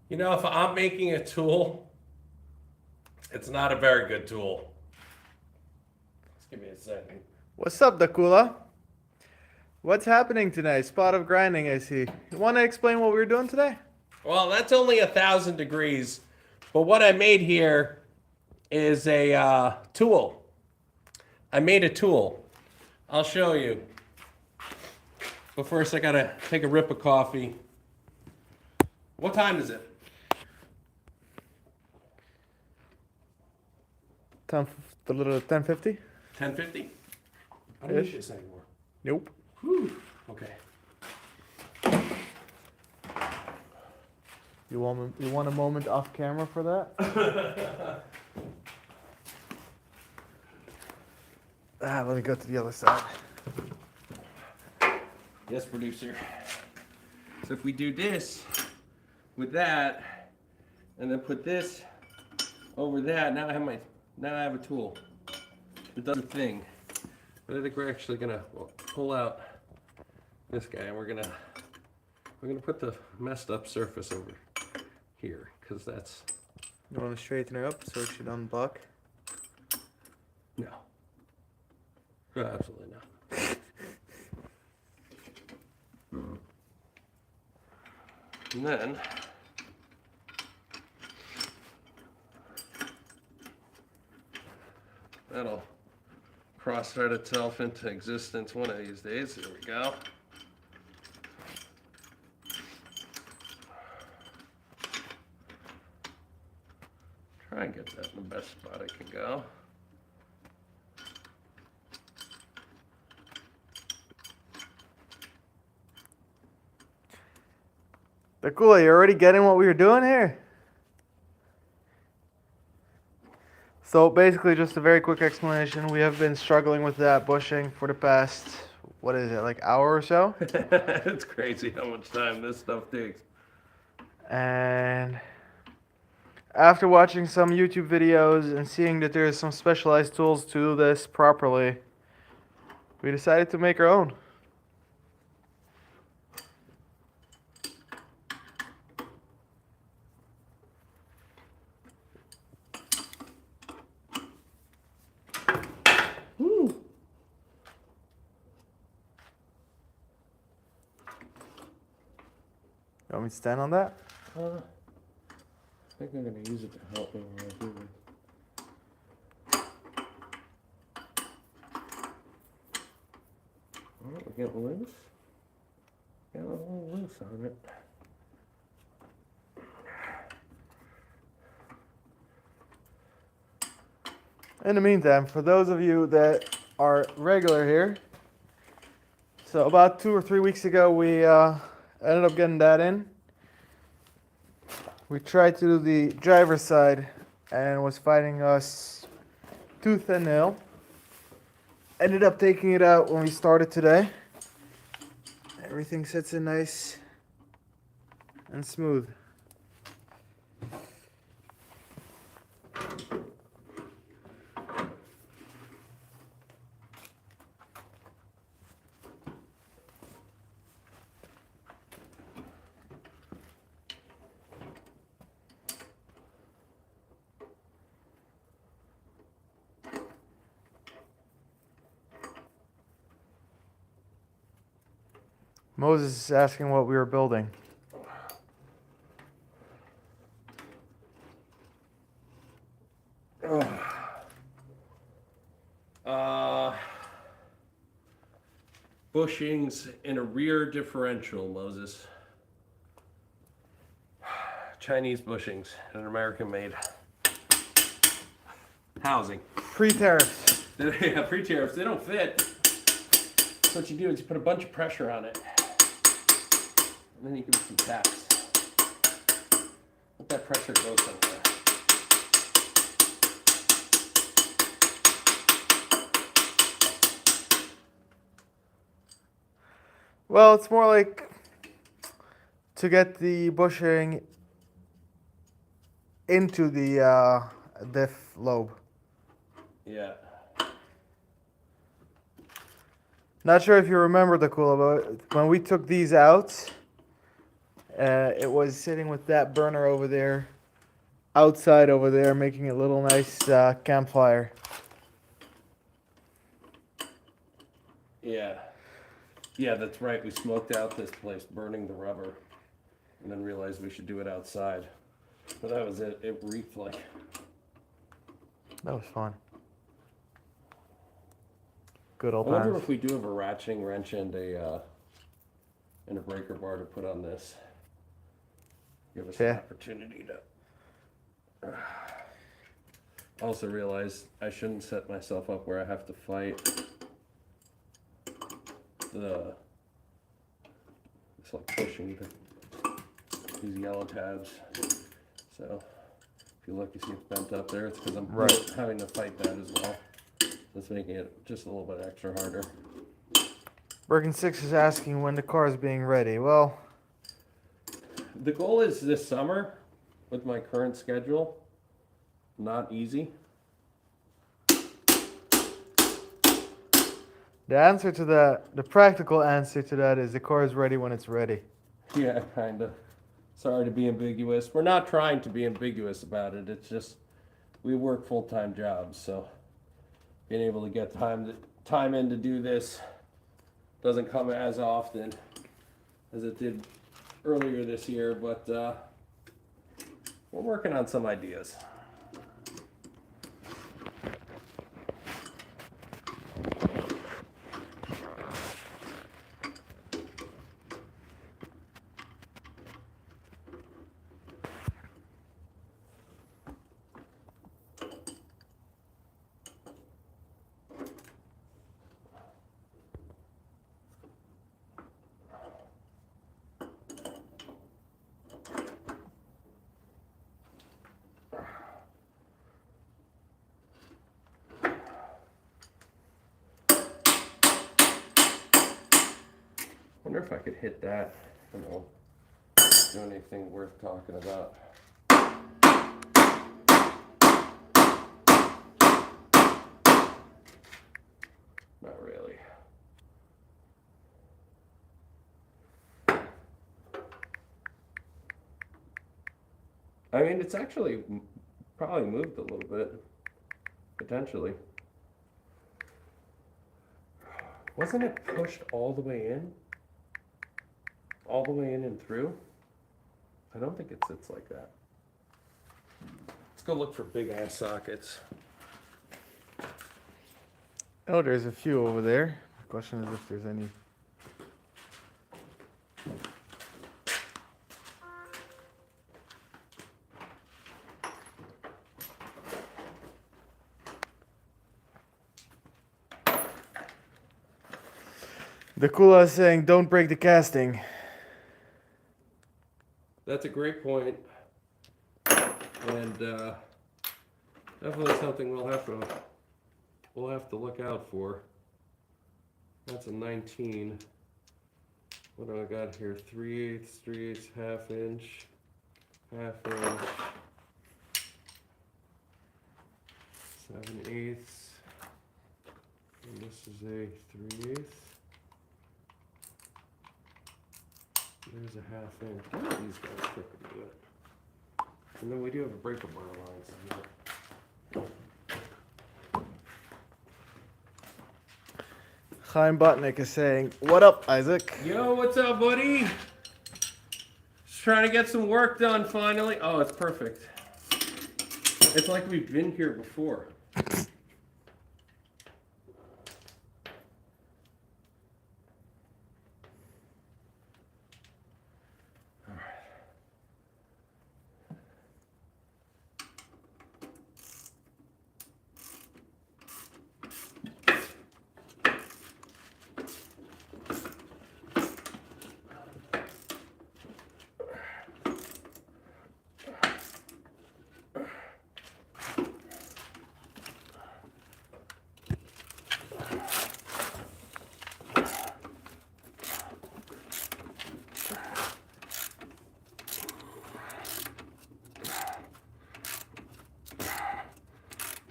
You know, if I'm making a tool, it's not a very good tool. Just give me a second. What's up, Dakula? What's happening tonight? Spot of grinding, I see. You want to explain what we were doing today? Well, that's only 1,000 degrees, but what I made here is a tool. I made a tool. I'll show you. But first, I gotta take a rip of coffee. What time is it? 10:50? 10:50. I don't use this anymore. Nope. Whew. Okay. You want a moment off camera for that? Let me go to the other side. Yes, producer. So if we do this with that, and then put this over that, now I have a tool. It does a thing. But I think we're actually gonna pull out this guy, and we're gonna put the messed up surface over here, because that's You want to straighten her up so it should unblock? no, absolutely not. And then that'll cross-thread itself into existence one of these days. There we go. Try and get that in the best spot I can go. Dakula, you already getting what we were doing here? So basically, just a very quick explanation. We have been struggling with that bushing for the past, what is it, like hour or so? It's crazy how much time this stuff takes. And after watching some YouTube videos and seeing that there's some specialized tools to do this properly, we decided to make our own. Woo. You want me to stand on that? I think I'm going to use it to help me when I do this. Oh, we get loose. Got a little loose on it. In the meantime, for those of you that are regular here, so about 2 or 3 weeks ago, we ended up getting that in. We tried to do the driver's side and was fighting us tooth and nail. Ended up taking it out when we started today. Everything sits in nice and smooth. Moses is asking what we were building. Bushings in a rear differential, Moses. Chinese bushings, an American made housing. Pre-tariffs. Yeah, pre-tariffs, they don't fit. So what you do is you put a bunch of pressure on it, and then you give it some taps. Let that pressure go somewhere. Well, it's more like to get the bushing into the diff lobe. Yeah. Not sure if you remember, Dakula, but when we took these out, It was sitting with that burner over there, outside over there, making a little nice campfire. Yeah. Yeah, that's right. We smoked out this place, burning the rubber, and then realized we should do it outside. But that was it. It reeked like. That was fun. Good old I wonder times. if we do have a ratcheting wrench and a breaker bar to put on this. Give us an opportunity to. Also realized I shouldn't set myself up where I have to fight it's like pushing these yellow tabs. So if you look, you see it's bent up there. It's because I'm having to fight that as well. That's making it just a little bit extra harder. Bergen 6 is asking when the car is being ready. Well, the goal is this summer with my current schedule. Not easy. the answer to that, the practical answer to that is the car is ready when it's ready. Yeah, kind of. Sorry to be ambiguous. We're not trying to be ambiguous about it. It's just we work full-time jobs, so being able to get time in to do this doesn't come as often as it did earlier this year, but we're working on some ideas. I wonder if I could hit that. I don't know. Do anything worth talking about. Not really. I mean, it's actually probably moved a little bit, potentially. Wasn't it pushed all the way in? All the way in and through? I don't think it sits like that. Let's go look for big ass sockets. Oh, there's a few over there. The question is if there's any. The Kula is saying, don't break the casting. That's a great point. And definitely something we'll have to look out for. That's a 19. What do I got here? 3/8, half inch, half inch, 7/8, and this is a 3/8. There's a half inch. One of these guys crooked a bit. And then we do have a breaker bar line. Chaim Botnick is saying, what up, Isaac? Yo, what's up, buddy? Just trying to get some work done finally. Oh, it's perfect. It's like we've been here before.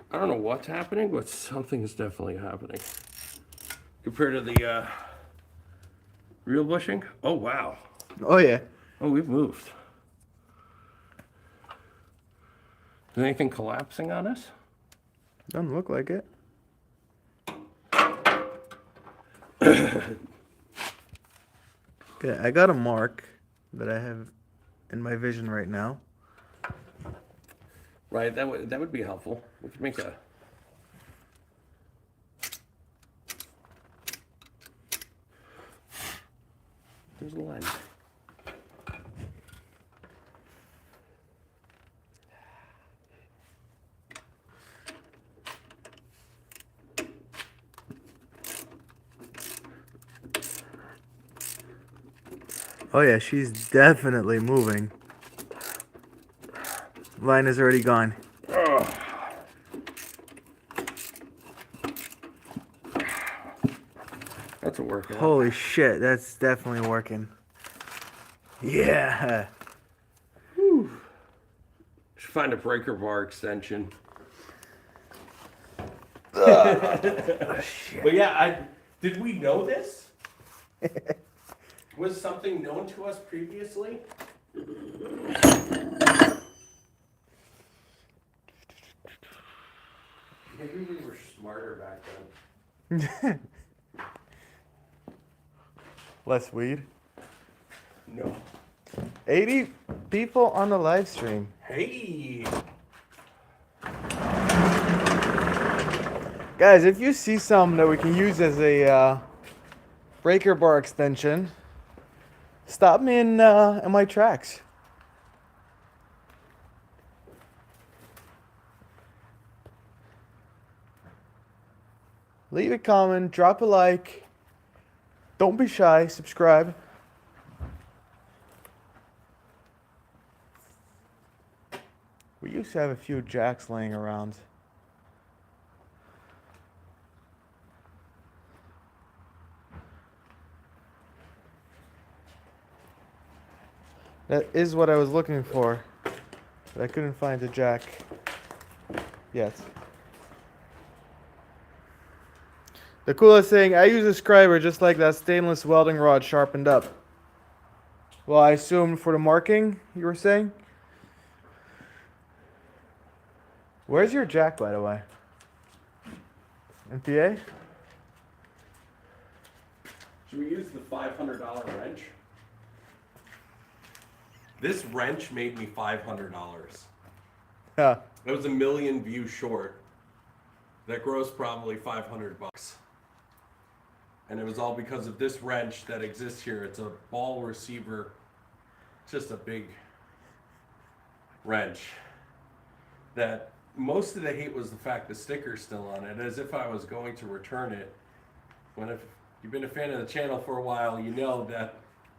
I don't know what's happening, but something is definitely happening. Compared to the real bushing. Oh, wow. Oh, yeah. Oh, we've moved. Is anything collapsing on us? Doesn't look like it. Okay, I got a mark that I have in my vision right now. Right, that would be helpful. We could make a. There's a line. Oh yeah, she's definitely moving. Line is already gone. Oh. That's a workout. Holy shit, that's definitely working. Yeah. Whew. Should find a breaker bar extension. Oh, shit. But yeah, did we know this? Was something known to us previously? Maybe we were smarter back then. Less weed. No. 80 people on the live stream. Hey! Guys, if you see something that we can use as a breaker bar extension, stop me in my tracks. Leave a comment, drop a like. Don't be shy, subscribe. We used to have a few jacks laying around. That is what I was looking for, but I couldn't find a jack yet. The coolest thing, I use a scriber just like that stainless welding rod sharpened up. Well, I assume for the marking, you were saying? Where's your jack, by the way? In PA? Should we use the $500 wrench? This wrench made me $500. Yeah. That was 1 million views short. That grossed probably $500. And it was all because of this wrench that exists here. It's a ball receiver, just a big wrench. That most of the hate was the fact the sticker's still on it, as if I was going to return it. When if you've been a fan of the channel for a while, you know that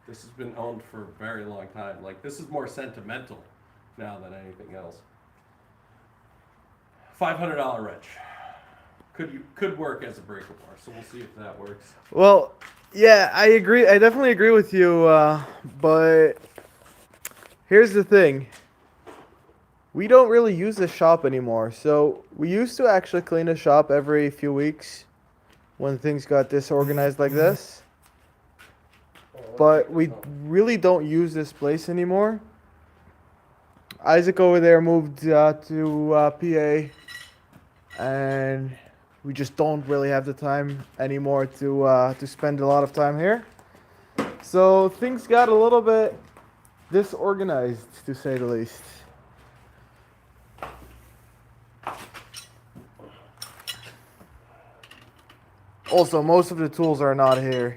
this has been owned for a very long time. Like, this is more sentimental now than anything else. $500 wrench. Could work as a breaker bar, so we'll see if that works. Well, yeah, I agree. I definitely agree with you, but here's the thing. We don't really use the shop anymore. So we used to actually clean the shop every few weeks when things got disorganized like this. But we really don't use this place anymore. Isaac over there moved to PA, and we just don't really have the time anymore to spend a lot of time here. So things got a little bit disorganized, to say the least. Also, most of the tools are not here.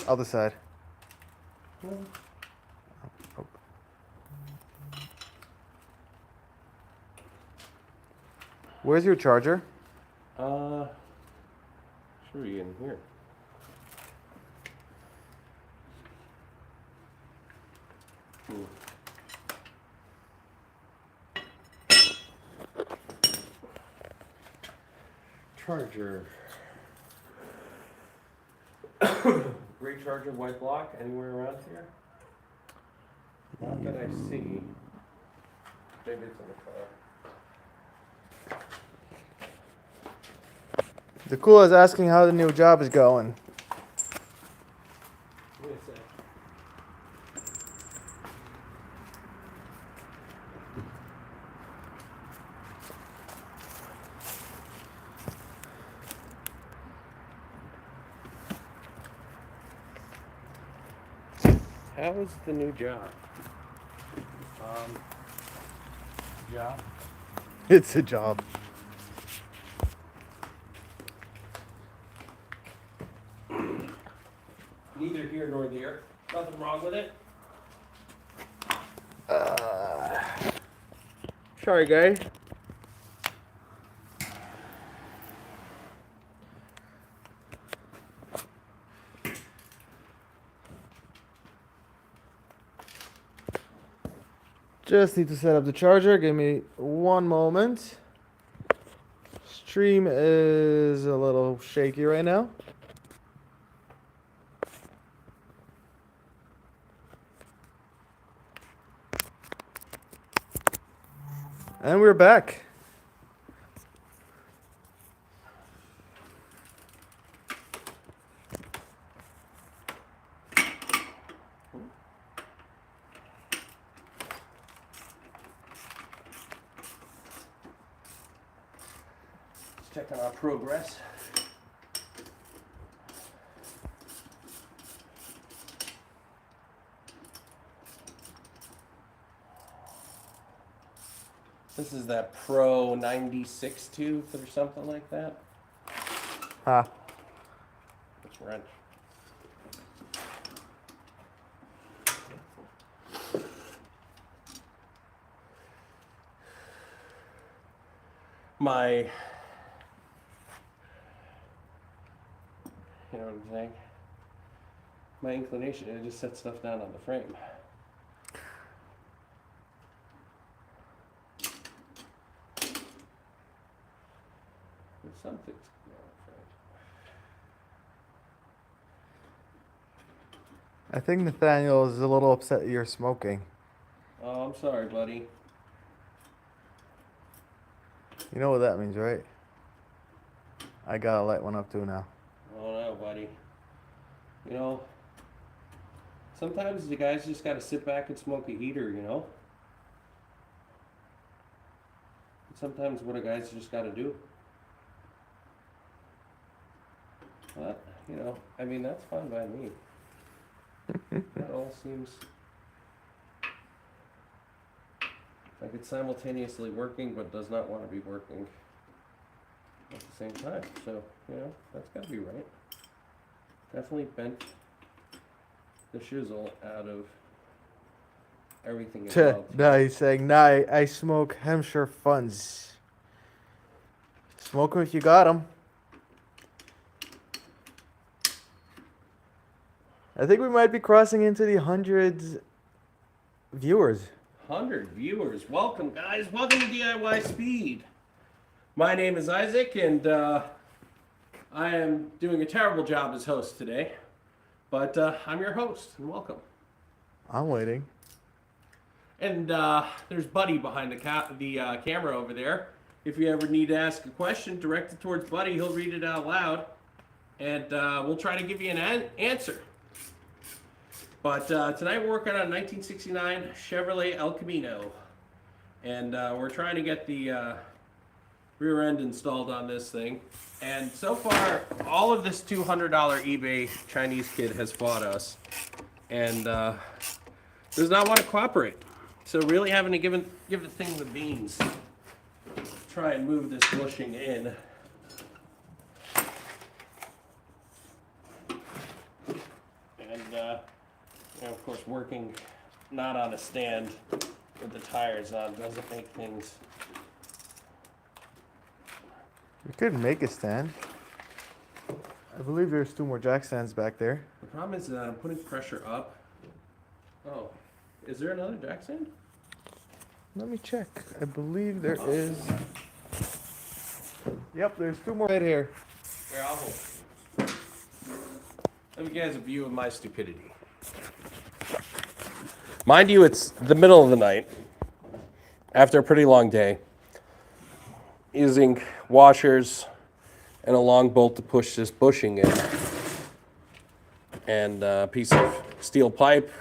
Other side. Oh. Where's your charger? Should be in here. Charger. Gray charger, white block, anywhere around here? Not that I see. Maybe it's in the car. The cool is asking how the new job is going. Give me a sec. How is the new job? Job? It's a job. Neither here nor there. Nothing wrong with it. Sorry, guys. Just need to set up the charger. Give me one moment. Stream is a little shaky right now. And we're back. Let's check on our progress. This is that Pro 96 tooth or something like that. Ah. It's wrench. My, you know what I'm saying? My inclination is to just set stuff down on the frame. Something's I think Nathaniel is a little upset you're smoking. Oh, I'm sorry, buddy. You know what that means, right? I gotta light one up too now. Oh no, buddy. You know, sometimes the guys just gotta sit back and smoke a heater, you know? Sometimes what a guy's just gotta do. But, you know, I mean, that's fine by me. That all seems like it's simultaneously working but does not want to be working at the same time. So, you know, that's got to be right. Definitely bent the shizzle out of everything involved. No, he's saying, nah, I smoke Hampshire Funds. Smoke them if you got them. I think we might be crossing into the hundreds viewers. 100 viewers. Welcome, guys. Welcome to DIY Speed. My name is Isaac, and I am doing a terrible job as host today. But I'm your host, and welcome. I'm waiting. And there's Buddy behind the camera over there. If you ever need to ask a question, direct it towards Buddy. He'll read it out loud, and we'll try to give you an answer. But tonight we're working on a 1969 Chevrolet El Camino. And we're trying to get the rear end installed on this thing. And so far, all of this $200 eBay Chinese kid has fought us. And does not want to cooperate. So really having to give the thing the beans. Try and move this bushing in. And you know, of course, working not on a stand with the tires on doesn't make things. We could make a stand. I believe there's 2 more jack stands back there. The problem is that I'm putting pressure up. Oh, is there another jack stand? Let me check. I believe there is. Yep, there's 2 more right here. Here, I'll hold. Let me give you guys a view of my stupidity. Mind you, it's the middle of the night, after a pretty long day, using washers and a long bolt to push this bushing in, and a piece of steel pipe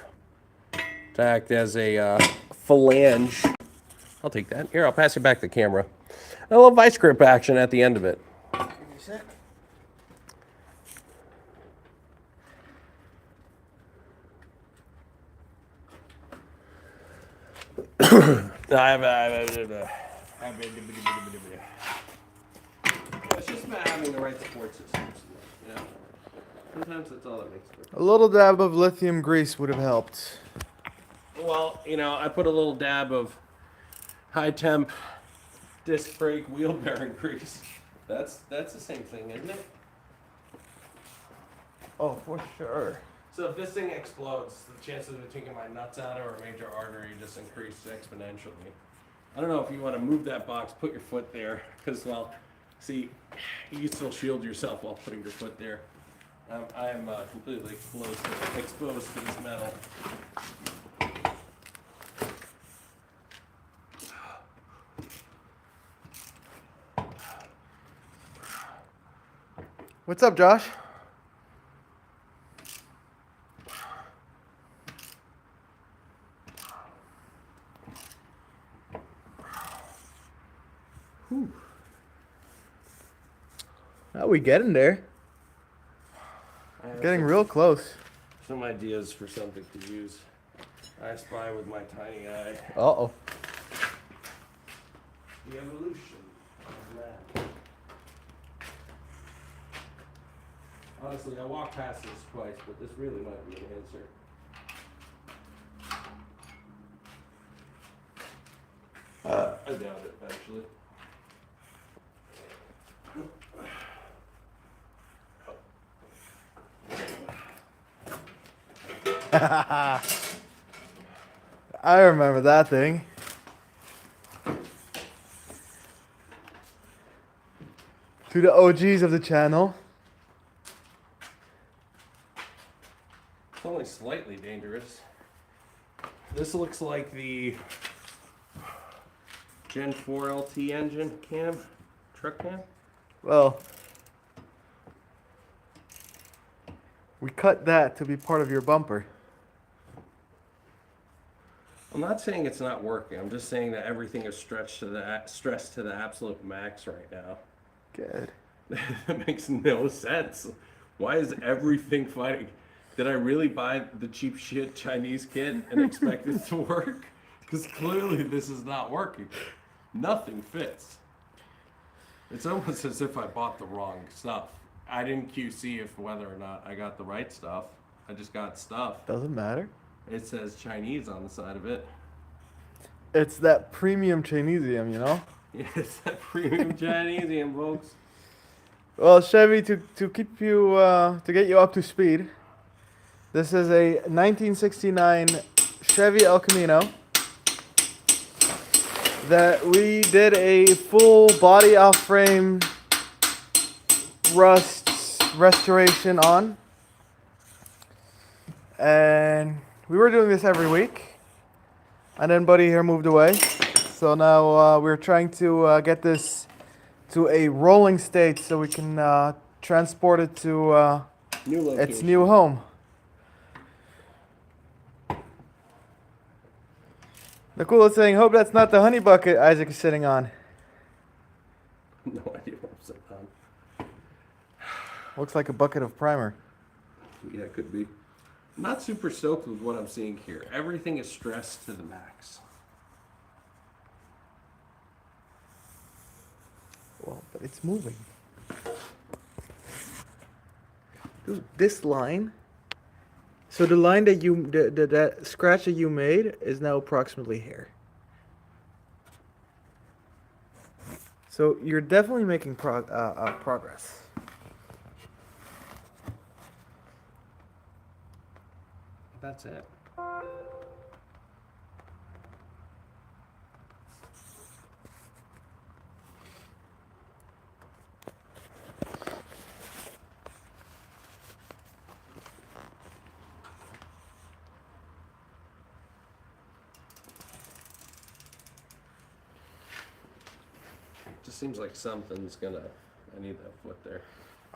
to act as a phalange. I'll take that. Here, I'll pass you back the camera. And a little vice grip action at the end of it. Give me a sec. It's just about having the right support systems. You know, sometimes that's all that makes it. A little dab of lithium grease would have helped. Well, you know, I put a little dab of high temp disc brake wheel bearing grease. That's the same thing, isn't it? Oh, for sure. So if this thing explodes, the chances of taking my nuts out or a major artery just increase exponentially. I don't know if you want to move that box, put your foot there, because, well, see, you can still shield yourself while putting your foot there. I am completely exposed to this metal. What's up, Josh? Whew. Now we getting there. Getting real close. Some ideas for something to use. I spy with my tiny eye. Uh-oh. The evolution of man. Honestly, I walked past this twice, but this really might be an answer. I doubt it, actually. I remember that thing. To the OGs of the channel. It's only slightly dangerous. This looks like the Gen 4 LT engine cam, truck cam. Well, we cut that to be part of your bumper. I'm not saying it's not working. I'm just saying that everything is stressed to the absolute max right now. Good. That makes no sense. Why is everything fighting? Did I really buy the cheap shit Chinese kit and expect it to work? Because clearly this is not working. Nothing fits. It's almost as if I bought the wrong stuff. I didn't QC if whether or not I got the right stuff. I just got stuff. Doesn't matter. It says Chinese on the side of it. It's that premium Chinesium, you know? Yeah, it's that premium Chinesium, folks. Well, Chevy, to keep you, to get you up to speed, this is a 1969 Chevy El Camino that we did a full body off frame rust restoration on. And we were doing this every week. And then Buddy here moved away. So now we're trying to get this to a rolling state so we can transport it to its new home. The coolest thing, hope that's not the honey bucket Isaac is sitting on. No idea what I'm sitting on. Looks like a bucket of primer. Yeah, it could be. I'm not super stoked with what I'm seeing here. Everything is stressed to the max. Well, but it's moving. Dude, this line. So the line that that scratch that you made is now approximately here. So you're definitely making progress. That's it. Just seems like something's gonna. I need that foot there.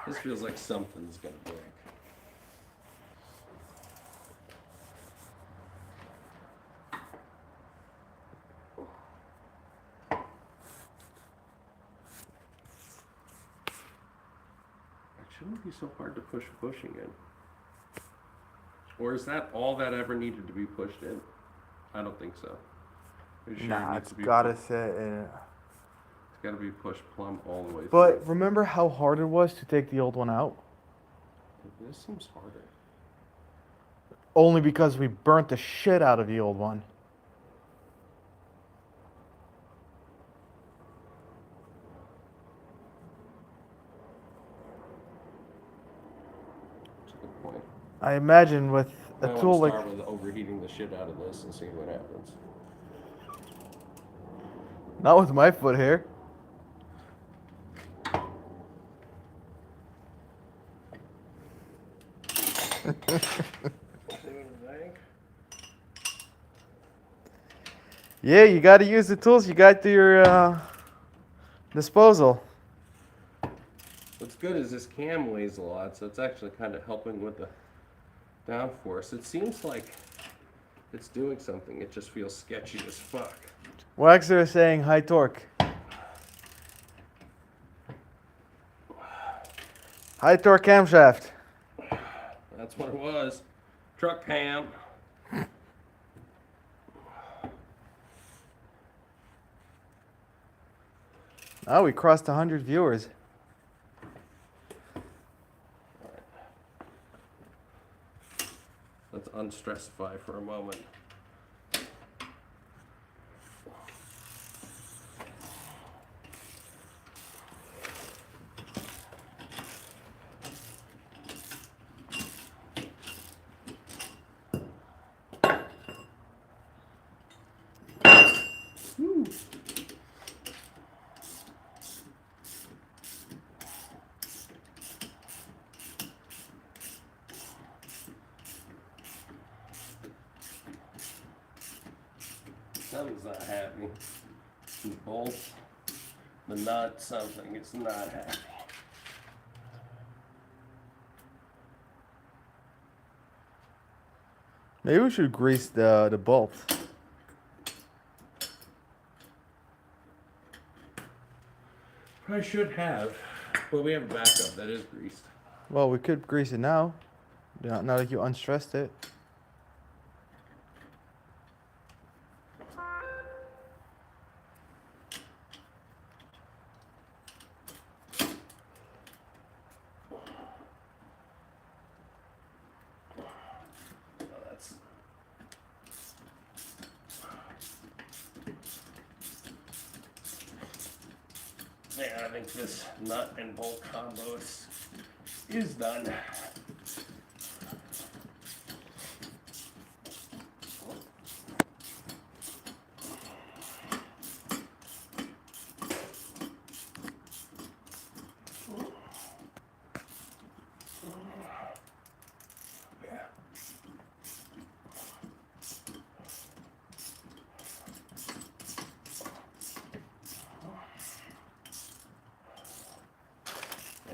This feels like something's gonna break. Shouldn't be so hard to push a bushing in. Or is that all that ever needed to be pushed in? I don't think so. Pretty sure it Nah, needs it's to be gotta pu- sit in it. It's gotta be pushed plumb all the way through. But remember how hard it was to take the old one out? This seems harder. Only because we burnt the shit out of the old one. That's a good point. I imagine with a I want to tool like start with overheating the shit out of this and see what happens. not with my foot here. See what I think? Yeah, you got to use the tools you got to your disposal. What's good is this cam weighs a lot, so it's actually kind of helping with the downforce. It seems like it's doing something. It just feels sketchy as fuck. Waxer is saying high torque. High torque camshaft. That's what it was. Truck cam. Oh, we crossed 100 viewers. Let's unstressify for a moment. Woo. Something's not happy. The bolt, the nut, something. It's not happy. Maybe we should grease the bolt. I should have, but we have a backup that is greased. Well, we could grease it now. Now that you unstressed it. Oh, that's... Yeah, I think this nut and bolt combo is done. Yeah.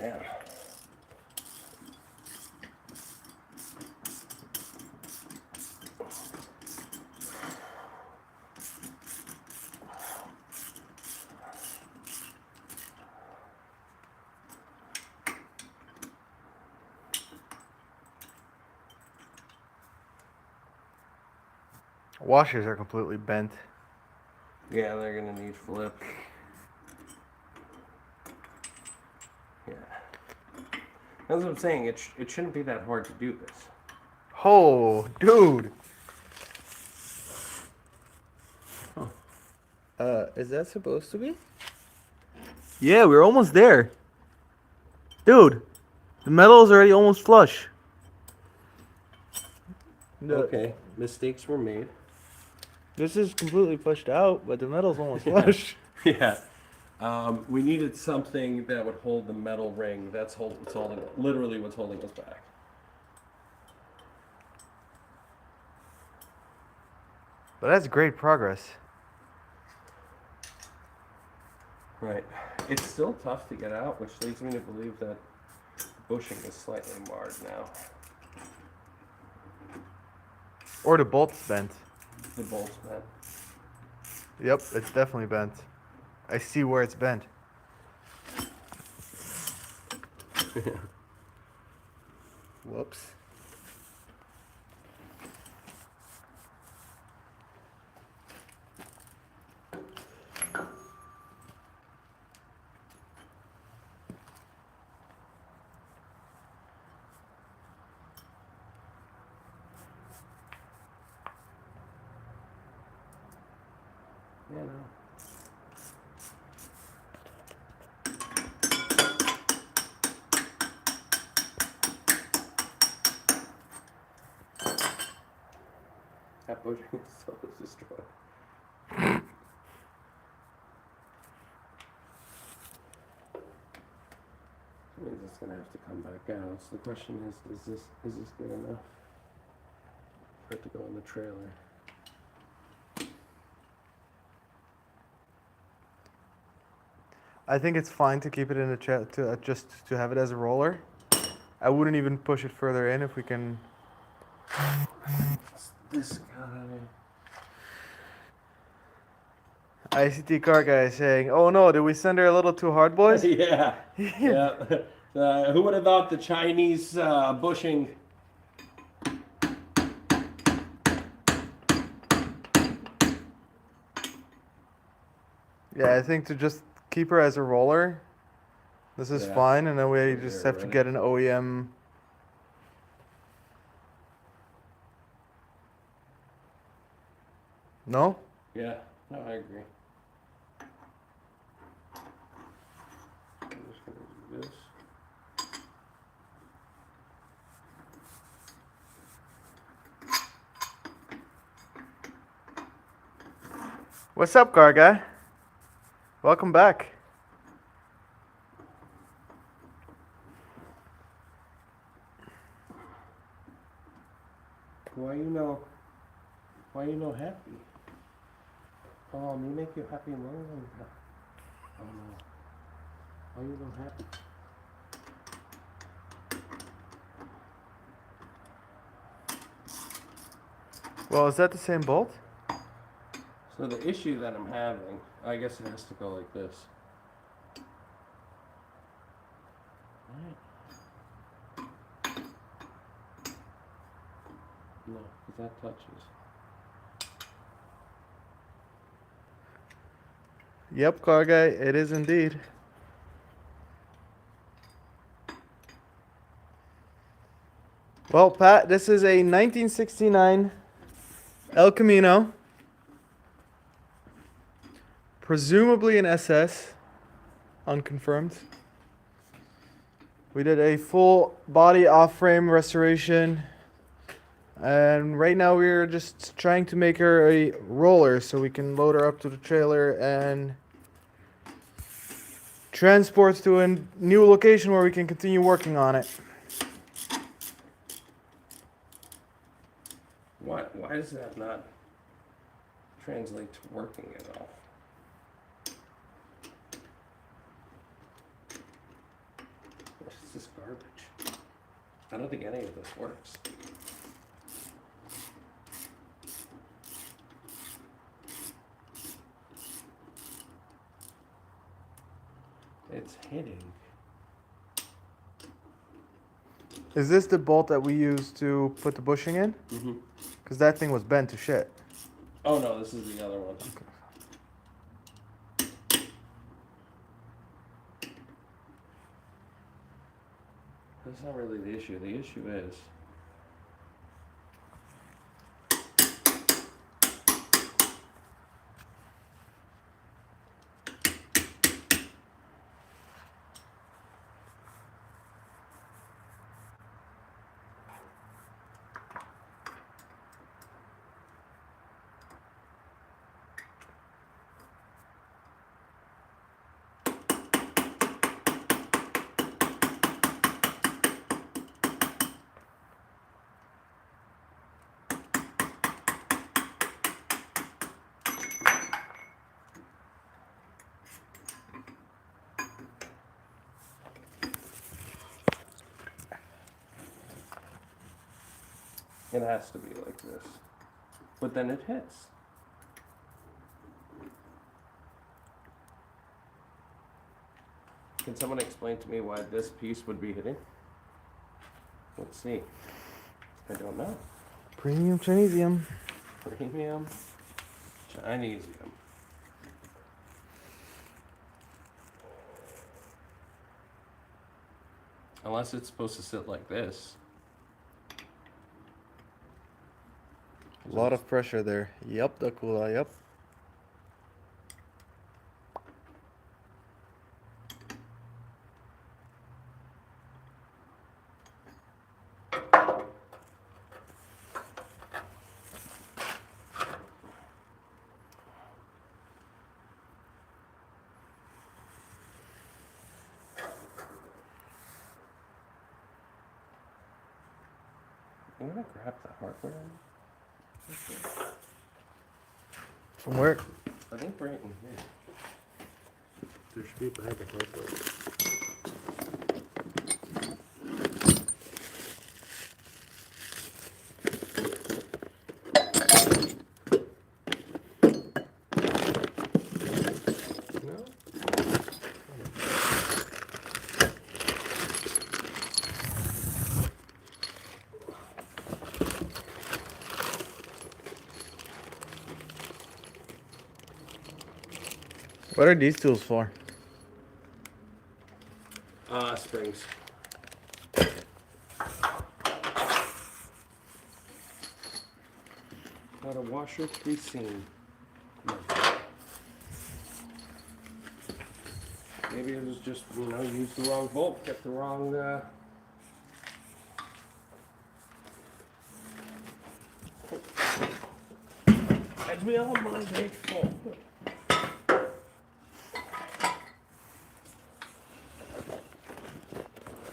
Yeah. Washers are completely bent. Yeah, they're gonna need flip. Yeah. That's what I'm saying. It shouldn't be that hard to do this. Oh, dude. Is that supposed to be? Yeah, we're almost there. Dude, the metal is already almost flush. Okay, mistakes were made. This is completely flushed out, but the metal's almost flush. Yeah. We needed something that would hold the metal ring. That's literally what's holding us back. But that's great progress. Right. It's still tough to get out, which leads me to believe that the bushing is slightly marred now. Or the bolt's bent. The bolt's bent. Yep, it's definitely bent. I see where it's bent. Whoops. You know. That bushing itself is destroyed. That means it's gonna have to come back out. So the question is this good enough for it to go in the trailer? I think it's fine to keep it in the chat to just to have it as a roller. I wouldn't even push it further in if we can. This guy. ICT car guy is saying, "Oh no, did we send her a little too hard, boys?" Yeah. Yeah. Who would have thought the Chinese bushing? Yeah, I think to just keep her as a roller, this is Yeah. fine, and then we Here, just have to ready? get an OEM. No? Yeah. No, I agree. I'm just gonna do this. What's up, car guy? Welcome back. Why you no happy? Oh, me make you happy more than that. Oh no. Why you no happy? Well, is that the same bolt? So the issue that I'm having, I guess it has to go like this. Right. No, because that touches. Yep, car guy, it is indeed. Well, Pat, this is a 1969 El Camino. Presumably an SS, unconfirmed. We did a full body off-frame restoration, and right now we're just trying to make her a roller so we can load her up to the trailer and transport to a new location where we can continue working on it. Why does that not translate to working at all? What is this garbage? I don't think any of this works. It's hitting. Is this the bolt that we used to put the bushing in? Mm-hmm. Because that thing was bent to shit. Oh no, this is the other one. That's not really the issue. The issue is it has to be like this. But then it hits. Can someone explain to me why this piece would be hitting? Let's see. I don't know. Premium Chinesium. Premium Chinesium. Unless it's supposed to sit like this. A lot of pressure there. Yep, the cooler, yep. I'm gonna grab the hardware. From where? I think right in here. There should be a bag of hardware. No? What are these tools for? Springs. Not a washer to be seen. Maybe it was just, used the wrong bolt, kept the wrong, as we all might make fault.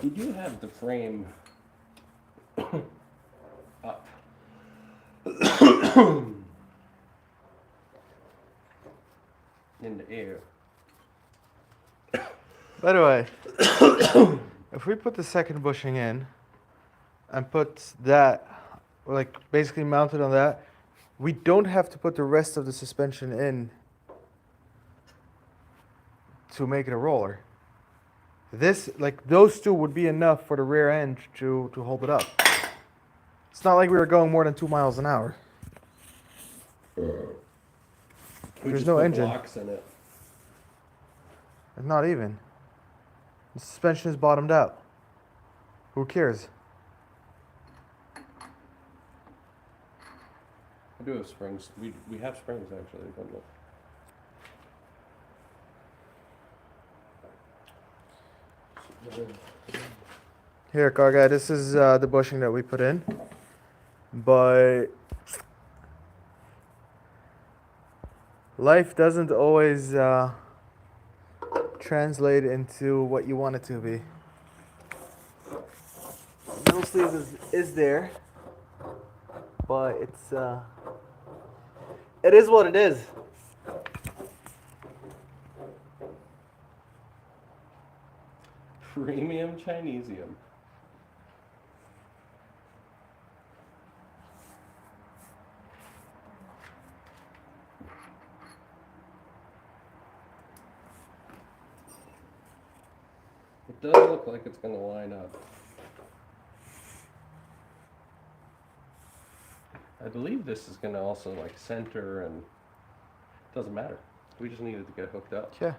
You do have the frame up. In the air. By the way, if we put the second bushing in and put that, like basically mounted on that, we don't have to put the rest of the suspension in to make it a roller. This, like those two would be enough for the rear end to hold it up. It's not like we were going more than 2 miles an hour. We There's just no put engine. blocks in it. It's not even. The suspension is bottomed out. Who cares? I do have springs. We have springs actually, don't we? Here, car guy, this is the bushing that we put in. But life doesn't always translate into what you want it to be. Middle sleeves is there, but it is what it is. Premium Chinesium. It does look like it's going to line up. I believe this is going to also like center, and it doesn't matter. We just needed to get hooked up. Yeah.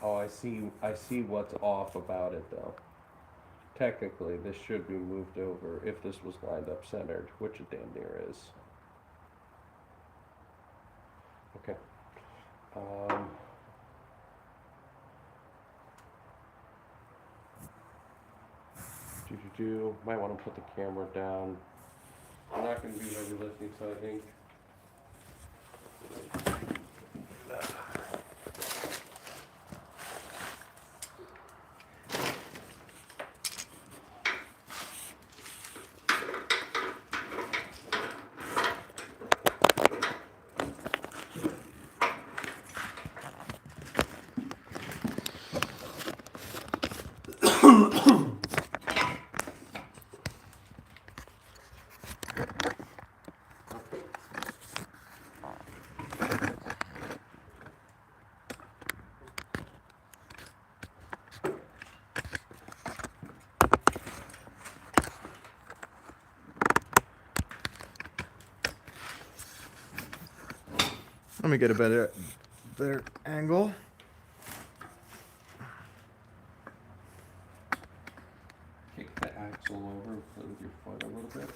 Oh, I see what's off about it though. Technically, this should be moved over if this was lined up centered, which it damn near is. Okay. Might want to put the camera down. I'm not going to do heavy lifting, so I think. Let me get a better angle. Kick the axle over with your foot a little bit.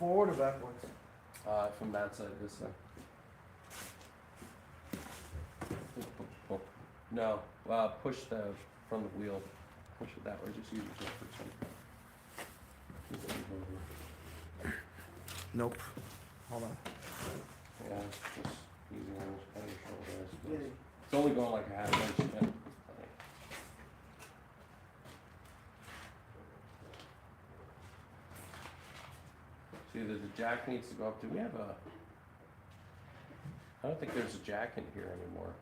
Forward or backwards? From that side, this side. No, push from the wheel. Push it that way. Just use it just for some. Nope. Hold on. Yeah, just easy on your shoulder. I suppose. It's only going like a half inch. Yeah. either the jack needs to go up. Do we have a? I don't think there's a jack in here anymore.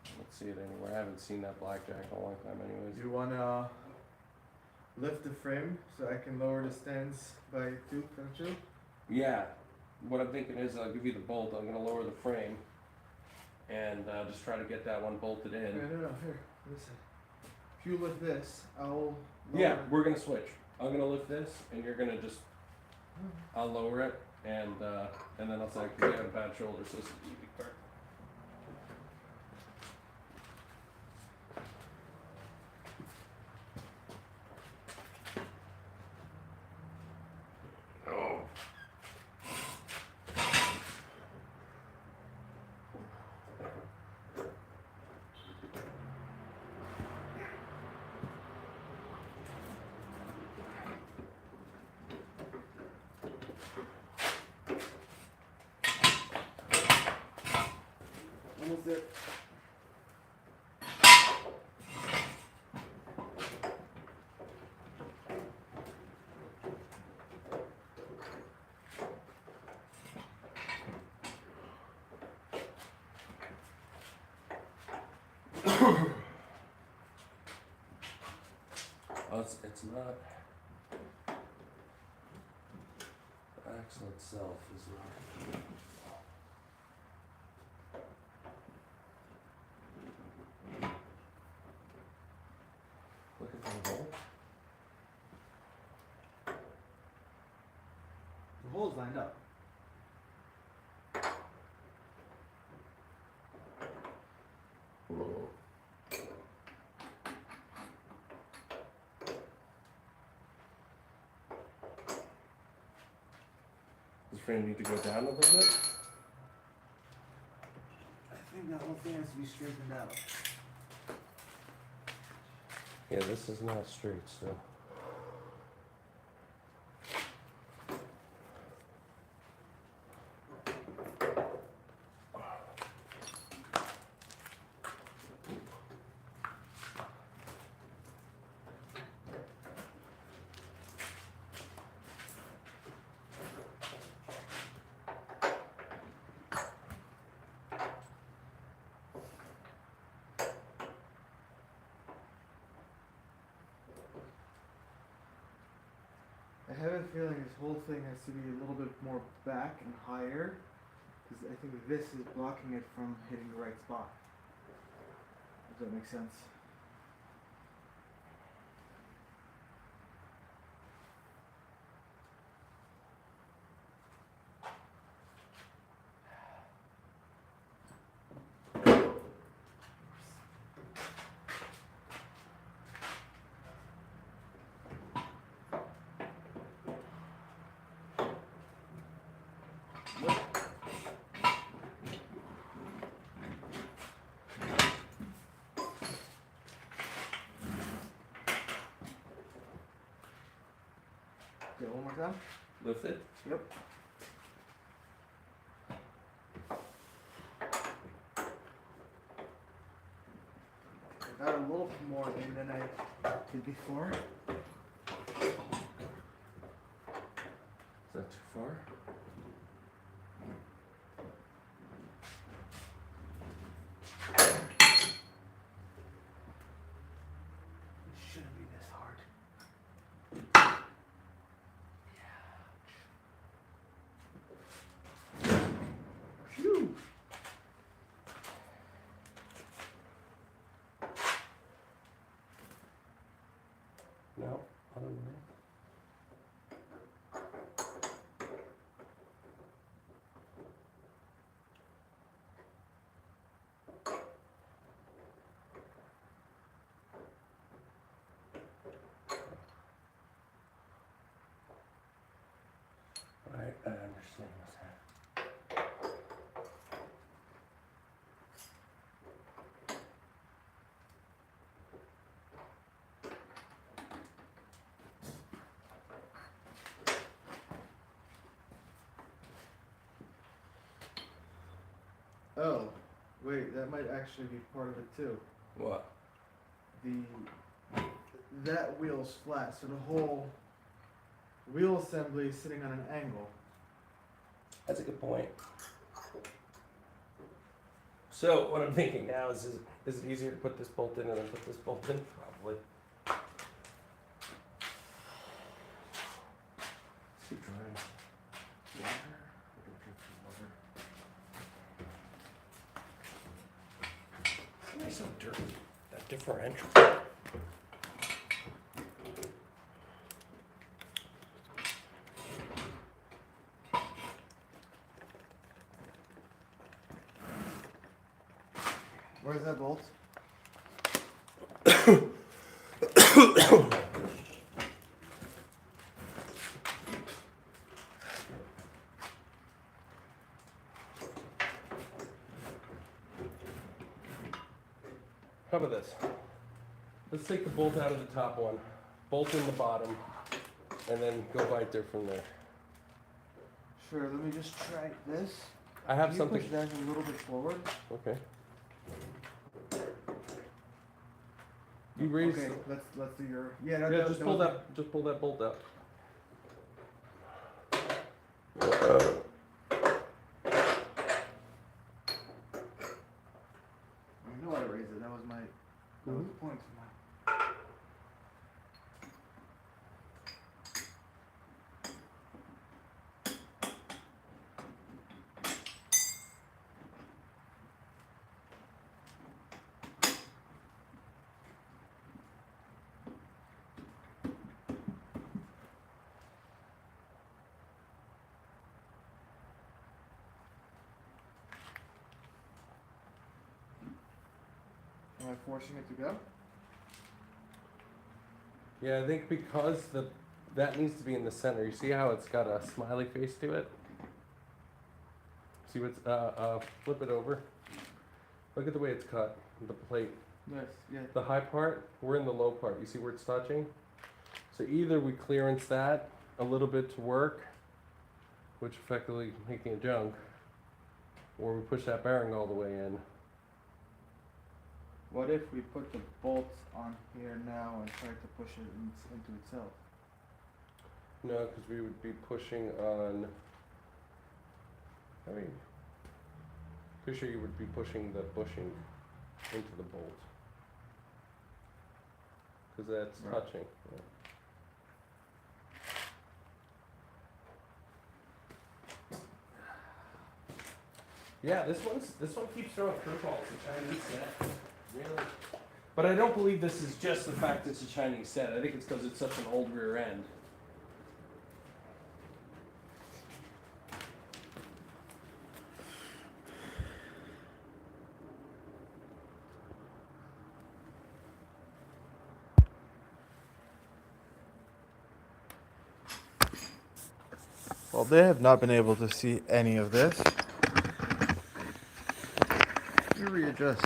I don't see it anywhere. I haven't seen that black jack in a long time, anyways. You wanna lift the frame so I can lower the stands by 2, can't you? Yeah. What I'm thinking is I'll give you the bolt. I'm gonna lower the frame, and just try to get that one bolted in. No, here, listen. If you lift this, I'll lower Yeah, we're gonna switch. I'm gonna lift this, and you're gonna just. I'll lower it, and then I'll say, because you have a bad shoulder, so this is the easy part. Oh. Almost there. Oh, it's not. The axle itself is not. Looking for the hole? The hole's lined up. Does the frame need to go down a little bit? I think that whole thing has to be straightened out. Yeah, this is not straight still. I have a feeling this whole thing has to be a little bit more back and higher, because I think this is blocking it from hitting the right spot. Does that make sense? Okay, one more time. Lift it? Yep. I got a little more in than I did before. Is that too far? It shouldn't be this hard. Phew. No, I don't know. Right, I understand what's happening. Oh, wait, that might actually be part of it too. What? That wheel's flat, so the whole wheel assembly sitting on an angle. That's a good point. So what I'm thinking now is it easier to put this bolt in and then put this bolt in? Probably. Let's keep trying. Water. We're gonna drink some water. Why is it so dirty? That differential. Where's that bolt? How about this? Let's take the bolt out of the top one, bolt in the bottom, and then go right there from there. Sure, let me just try this. I have Can you something. push that a little bit forward? Okay. You raise. Okay, let's do your. Yeah, no, Yeah, that, just that pull was- that. Just pull that bolt out. I know how to raise it. That was my. That was the point. Am I forcing it to go? Yeah, I think because that needs to be in the center. You see how it's got a smiley face to it? See what's flip it over. Look at the way it's cut. The plate. Yes. Yeah. The high part, we're in the low part. You see where it's touching? So either we clearance that a little bit to work, which effectively making it junk, or we push that bearing all the way in. What if we put the bolts on here now and try to push it into itself? No, because we would be pushing on. I mean, pretty sure you would be pushing the bushing into the bolt. Because that's Right. touching. Yeah, this one keeps throwing curveballs. The Chinese set, really. But I don't believe this is just the fact it's a Chinese set. I think it's because it's such an old rear end. Well, they have not been able to see any of this. Let me readjust.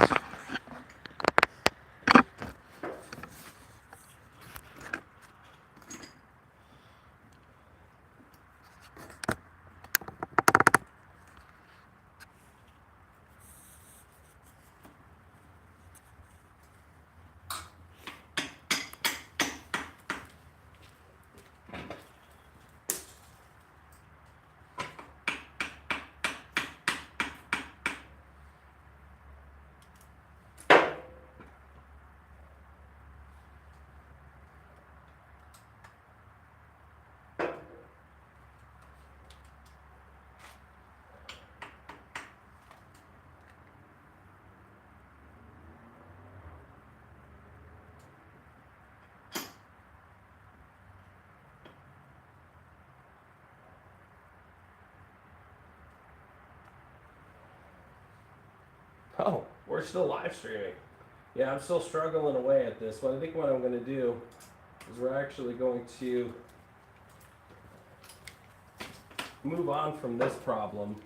Oh, we're still live streaming. Yeah, I'm still struggling away at this, but I think what I'm going to do is we're actually going to move on from this problem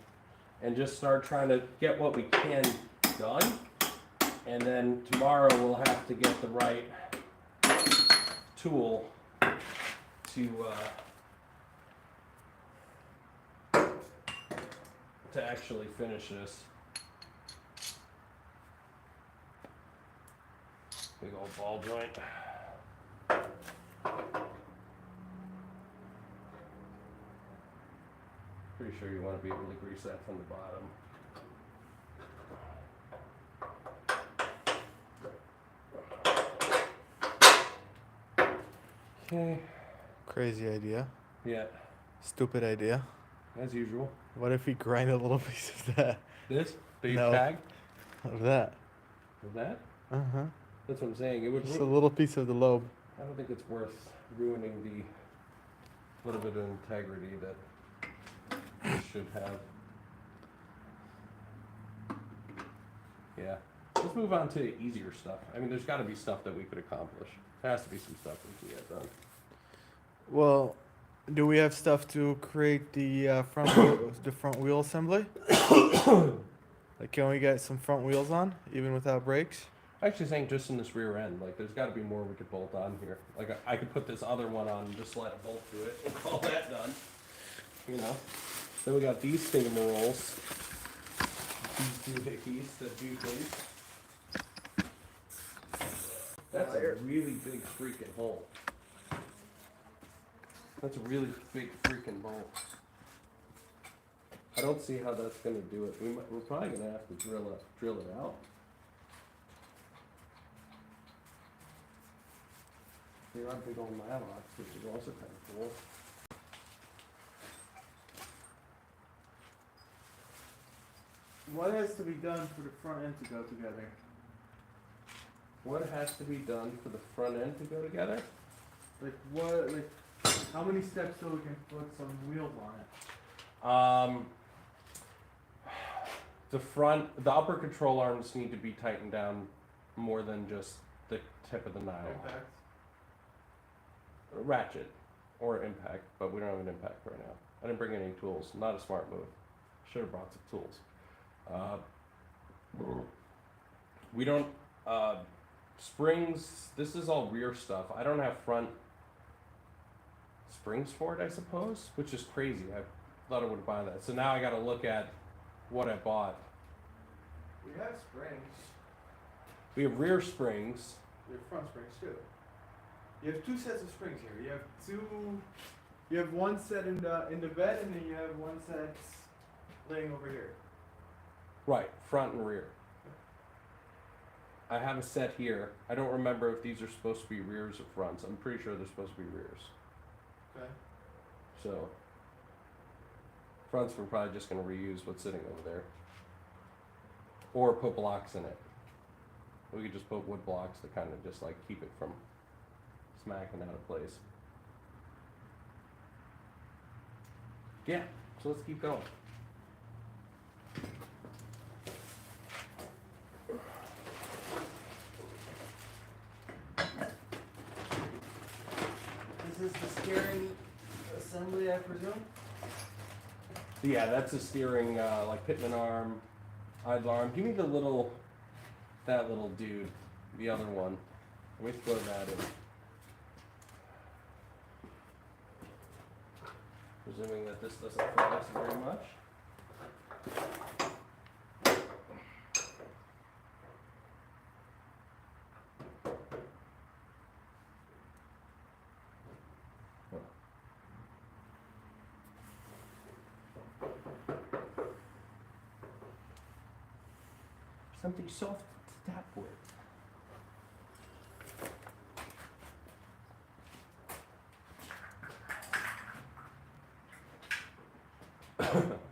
and just start trying to get what we can done. And then tomorrow we'll have to get the right tool to actually finish this. Big old ball joint. sure you want to be able to grease that from the bottom. Okay. Crazy idea. Yeah, Stupid idea. as usual. What if we grind a little piece of that? This? The No. tag? Of that. Of that? Uh-huh. That's what I'm saying. It would. Just a little piece of the lobe. I don't think it's worth ruining the little bit of integrity that it should have. Yeah. Let's move on to easier stuff. I mean, there's got to be stuff that we could accomplish. There has to be some stuff we can get done. Well, do we have stuff to create the front wheel assembly? Like, can we get some front wheels on, even without brakes? I actually think just in this rear end, like, there's got to be more we could bolt on here. Like, I could put this other one on and just slide a bolt to it and call that done. You know? Then we got these thingamarolls. These doohickeys that do things. That's a really big freaking hole. That's a really big freaking bolt. I don't see how that's gonna do it. We're probably gonna have to drill it out. There are big old nylocks, which is also kind of cool. What has to be done for the front end to go together? What has to be done for the front end to go together? Like, what, like, how many steps so we can put some wheels on it? The upper control arms need to be tightened down more than just the tip of the nylon. Impacts. Ratchet or impact, but we don't have an impact right now. I didn't bring any tools. Not a smart move. Should have brought some tools. We don't springs. This is all rear stuff. I don't have front springs for it, I suppose, which is crazy. I thought I would buy that. So now I got to look at what I bought. We have springs. We have rear springs. We have front springs too. You have two sets of springs here. You have one set in the bed, and then you have one set laying over here. Right, front and rear. I have a set here. I don't remember if these are supposed to be rears or fronts. I'm pretty sure they're supposed to be rears. Okay. So, fronts we're probably just going to reuse what's sitting over there. Or put blocks in it. We could just put wood blocks to kind of just like keep it from smacking out of place. Yeah, so let's keep going. This is the steering assembly, I presume? Yeah, that's a steering, like pitman arm, idle arm. Give me that little dude, the other one. Let me throw that in. Presuming that this doesn't flex very much. Something soft to tap with.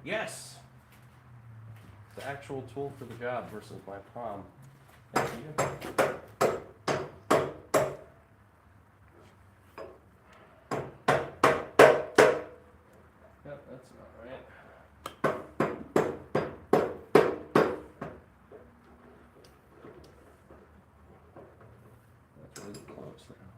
Yes! The actual tool for the job versus my palm. Thank you. Yep, that's about right. That's really close now.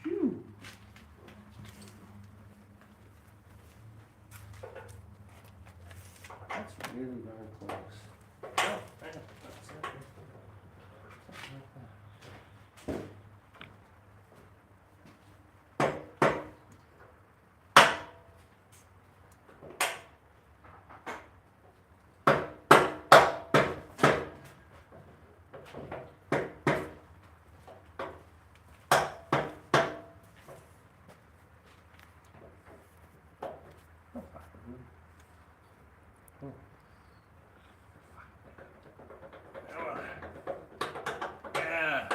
Phew. That's really darn close. Yeah.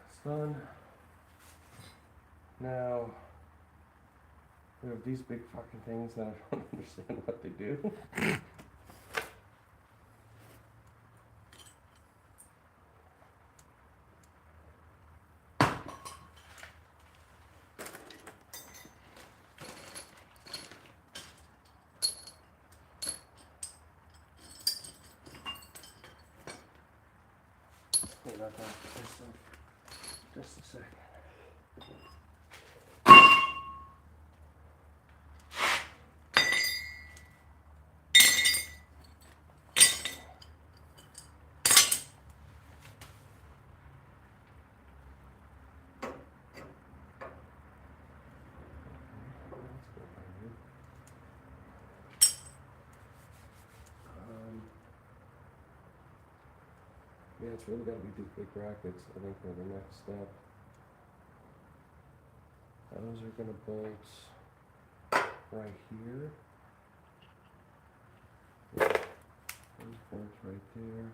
It's done. Now we have these big fucking things that I don't understand what they do. Clean that up just a second. Yeah, it's really got to be these big brackets, I think, for the next step. Those are going to bolt right here. Yeah. Those bolts right there.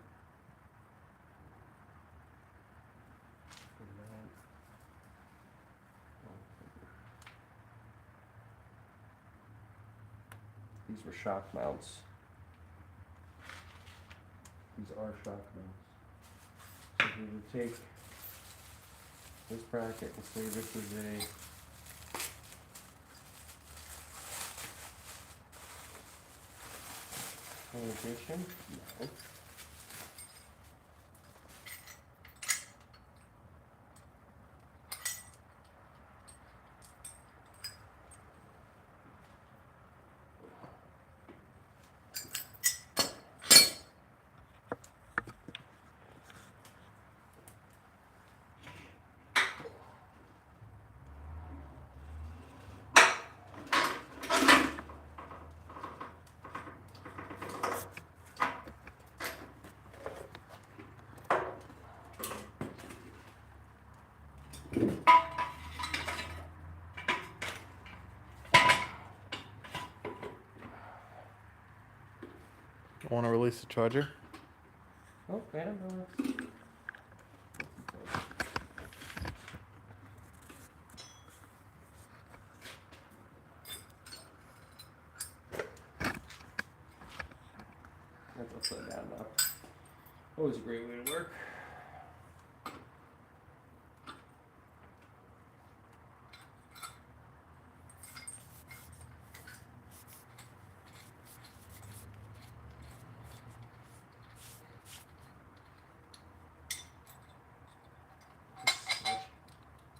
And that. These were shock mounts. These are shock mounts. So if we would take this bracket and say this is a an addition, no. I want to release the charger. Oh, yeah, no, that's... That's upside down now. Always a great way to work.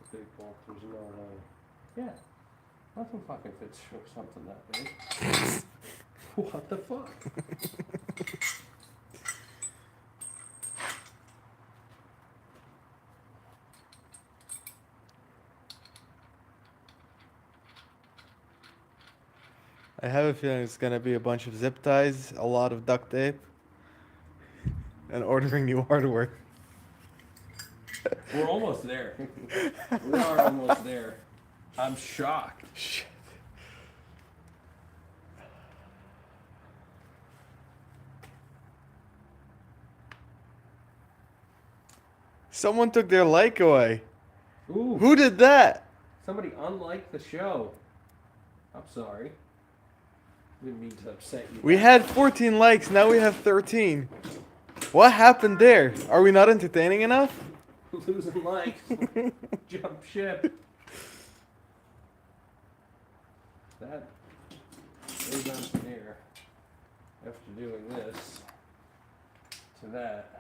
Big bolt, there's no way. Yeah, nothing fucking fits through something that big. What the fuck? I have a feeling it's gonna be a bunch of zip ties, a lot of duct tape, and ordering new hardware. We're almost there. We are almost there. I'm shocked. Shit. Someone took their like away. Ooh, Who did that? somebody unliked the show. I'm sorry. Didn't mean to upset you. We had 14 likes, now we have 13. What happened there? Are we not entertaining enough? Losing likes. Jump ship. That goes on from here. After doing this to that.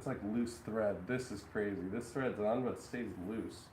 It's like loose thread. This is crazy. This thread's on, but it stays loose.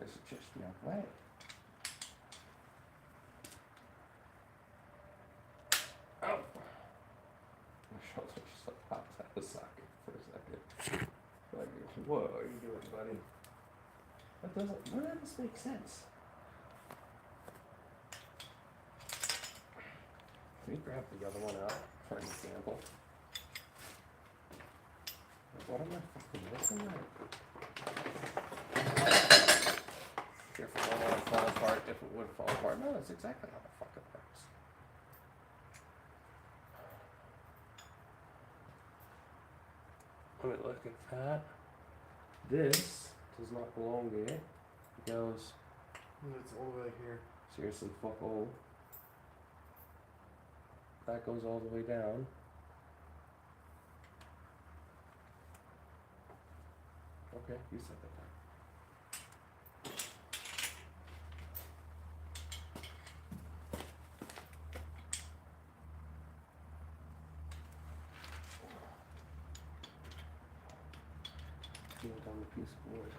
This is just no way. Oh! My shoulder just like pops out of the socket for a second. Like, what are you doing, buddy? That doesn't, none of this makes sense. Can you grab the other one out for an example? Like, what am I fucking missing there? Careful, I don't want to fall apart if it would fall apart. No, that's exactly how the fuck it works. Let me look at that. This does not belong there. It goes It's all the way here. seriously fuck all. That goes all the way down. Okay, you said that. On the piece of wood.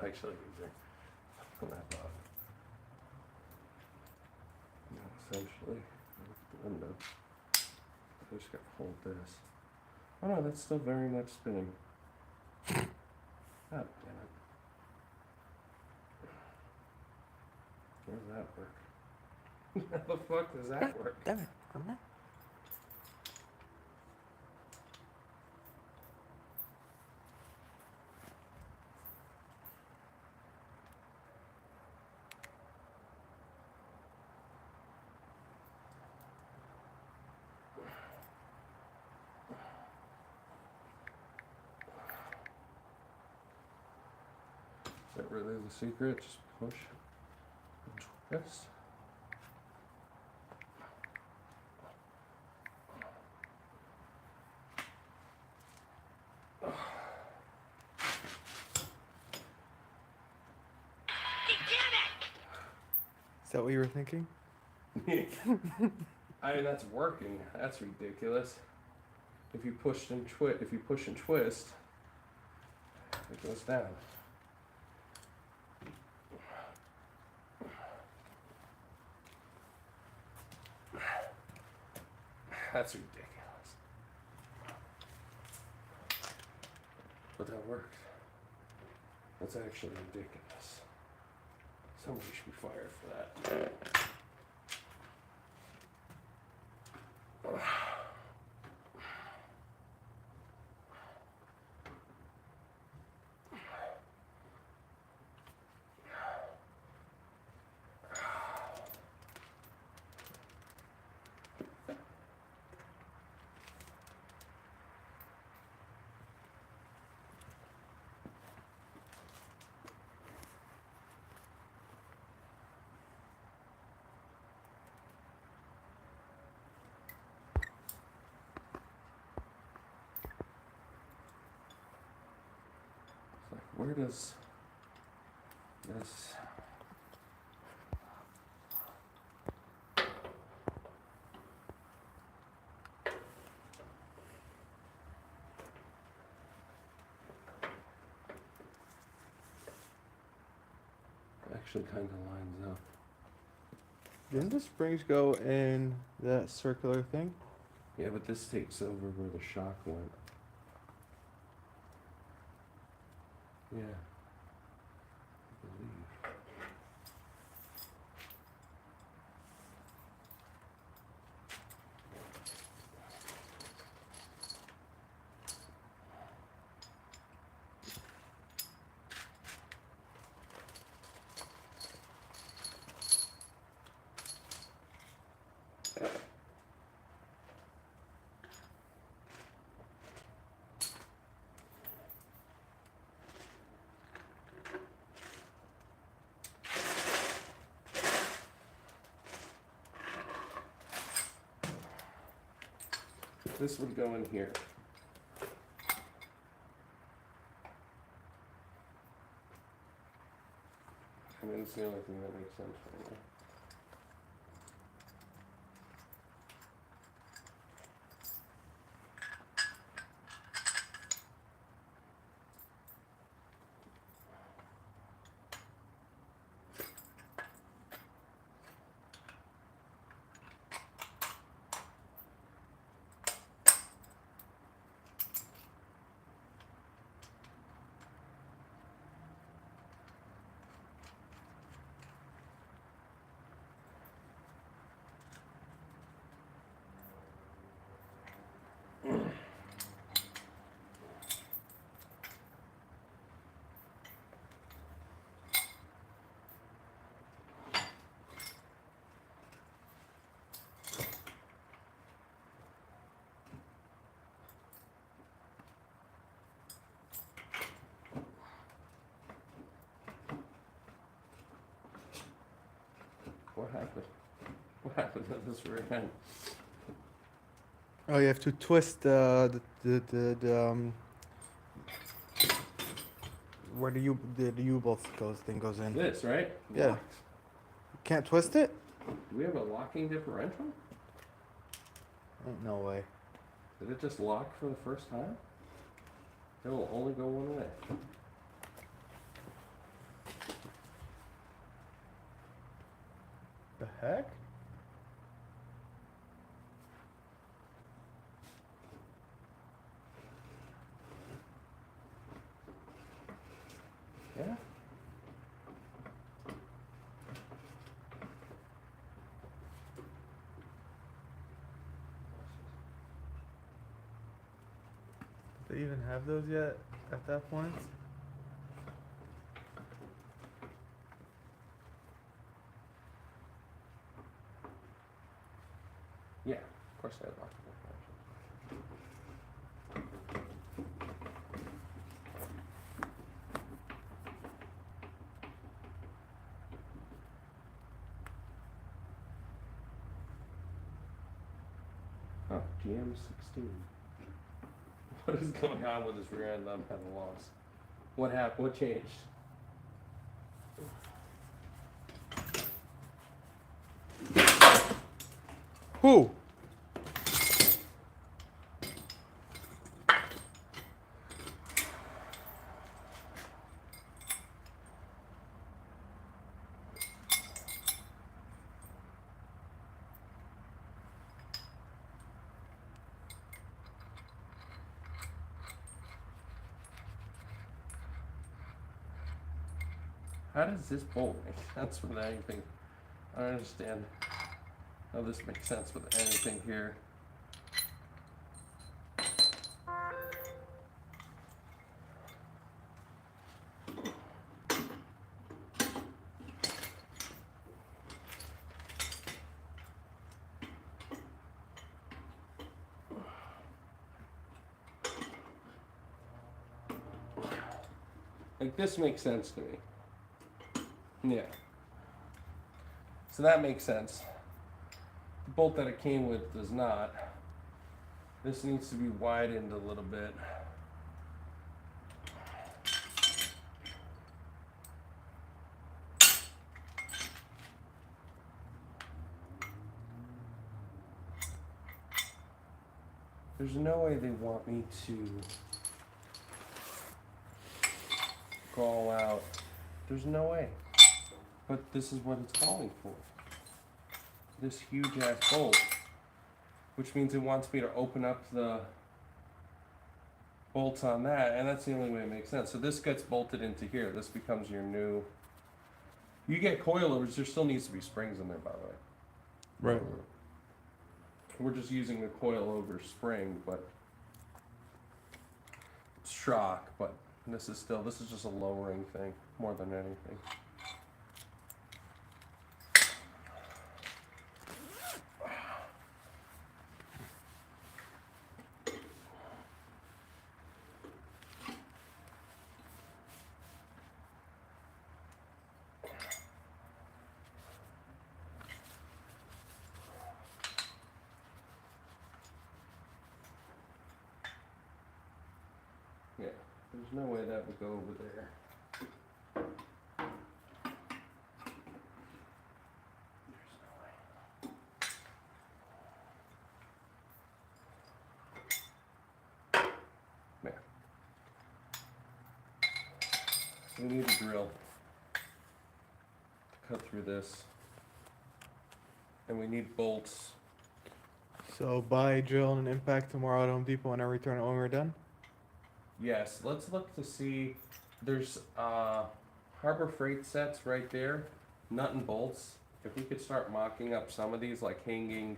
Actually, these are on that dog. Essentially, the window. I just gotta hold this. Oh no, that's still very much spinning. God damn it. How does that work? How the fuck does that work? Damn it, come on. Is that really the secret? Just push and twist. Is that what you were thinking? I mean, that's working. That's ridiculous. If you push and twist, it goes down. That's ridiculous. But that worked. That's actually ridiculous. Somebody should be fired for that. where does this? Actually kind of lines up. Didn't the springs go in that circular thing? Yeah, but this takes over where the shock went. Yeah. I believe. This would go in here. I mean, it's the only thing that makes sense right now. What happened? What happened to this rear end? Oh, you have to twist the where the U-bolt goes in. This, right? Yeah. Locked. Can't twist it? Do we have a locking differential? Ain't no way. Did it just lock for the first time? It will only go one way. The heck? Yeah? Do they even have those yet at that point? Yeah, of course I have locking differential. Oh, GM16. What is going on with this rear end? I'm at a loss. What happened? What changed? Who? How does this bolt make sense with anything? I don't understand how this makes sense with anything here. Like, this makes sense to me. Yeah. So that makes sense. The bolt that it came with does not. This needs to be widened a little bit. There's no way they want me to go all out. There's no way. But this is what it's calling for. This huge ass bolt. Which means it wants me to open up the bolts on that, and that's the only way it makes sense. So this gets bolted into here. This becomes your new... You get coilovers, there still needs to be springs in there, by the way. Right. We're just using the coilover spring, but it's shock, but this is just a lowering thing more than anything. Yeah, there's no way that would go over there. There's no way. There. So we need a drill to cut through this. And we need bolts. So buy drill and an impact tomorrow at Home Depot and I return it when we're done. Yes, let's look to see. There's Harbor Freight sets right there, nut and bolts. If we could start mocking up some of these, like hanging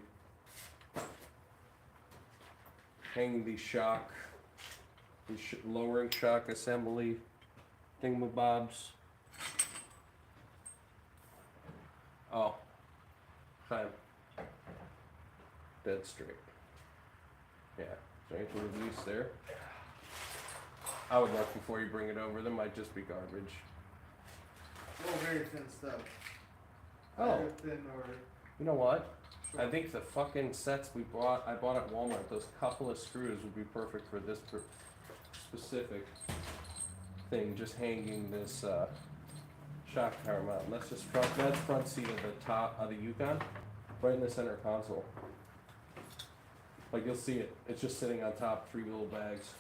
these shock, lowering shock assembly thingamabobs. Oh, time. Dead straight. Yeah, trying to release there. I would look before you bring it over. There might just be garbage. Oh, very thin stuff. Oh, Thin or... you know what? I think the fucking sets I bought at Walmart, those couple of screws would be perfect for this specific thing. Just hanging this shock tower mount. That's front seat of the top of the Yukon, right in the center console. Like you'll see it. It's just sitting on top, 3 little bags.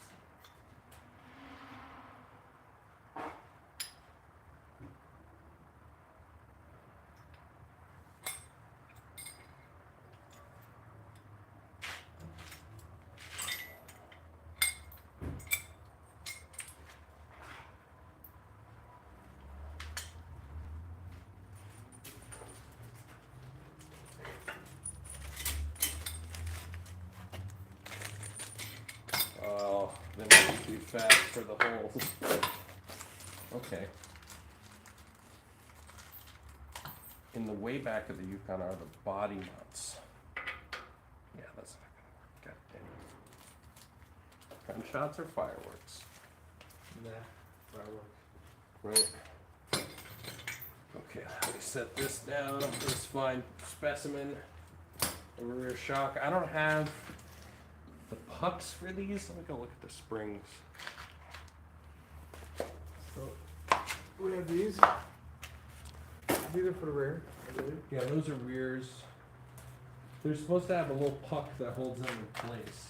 Oh, they might be too fast for the holes. Okay. In the way back of the Yukon are the body mounts. Yeah, that's not gonna work. God damn it. Gunshots or fireworks? Nah, fireworks. Right. Okay, let me set this down. This fine specimen. The rear shock. I don't have the pucks for these. Let me go look at the springs. So, we have these. These are for the rear, I believe. Yeah, those are rears. They're supposed to have a little puck that holds them in place.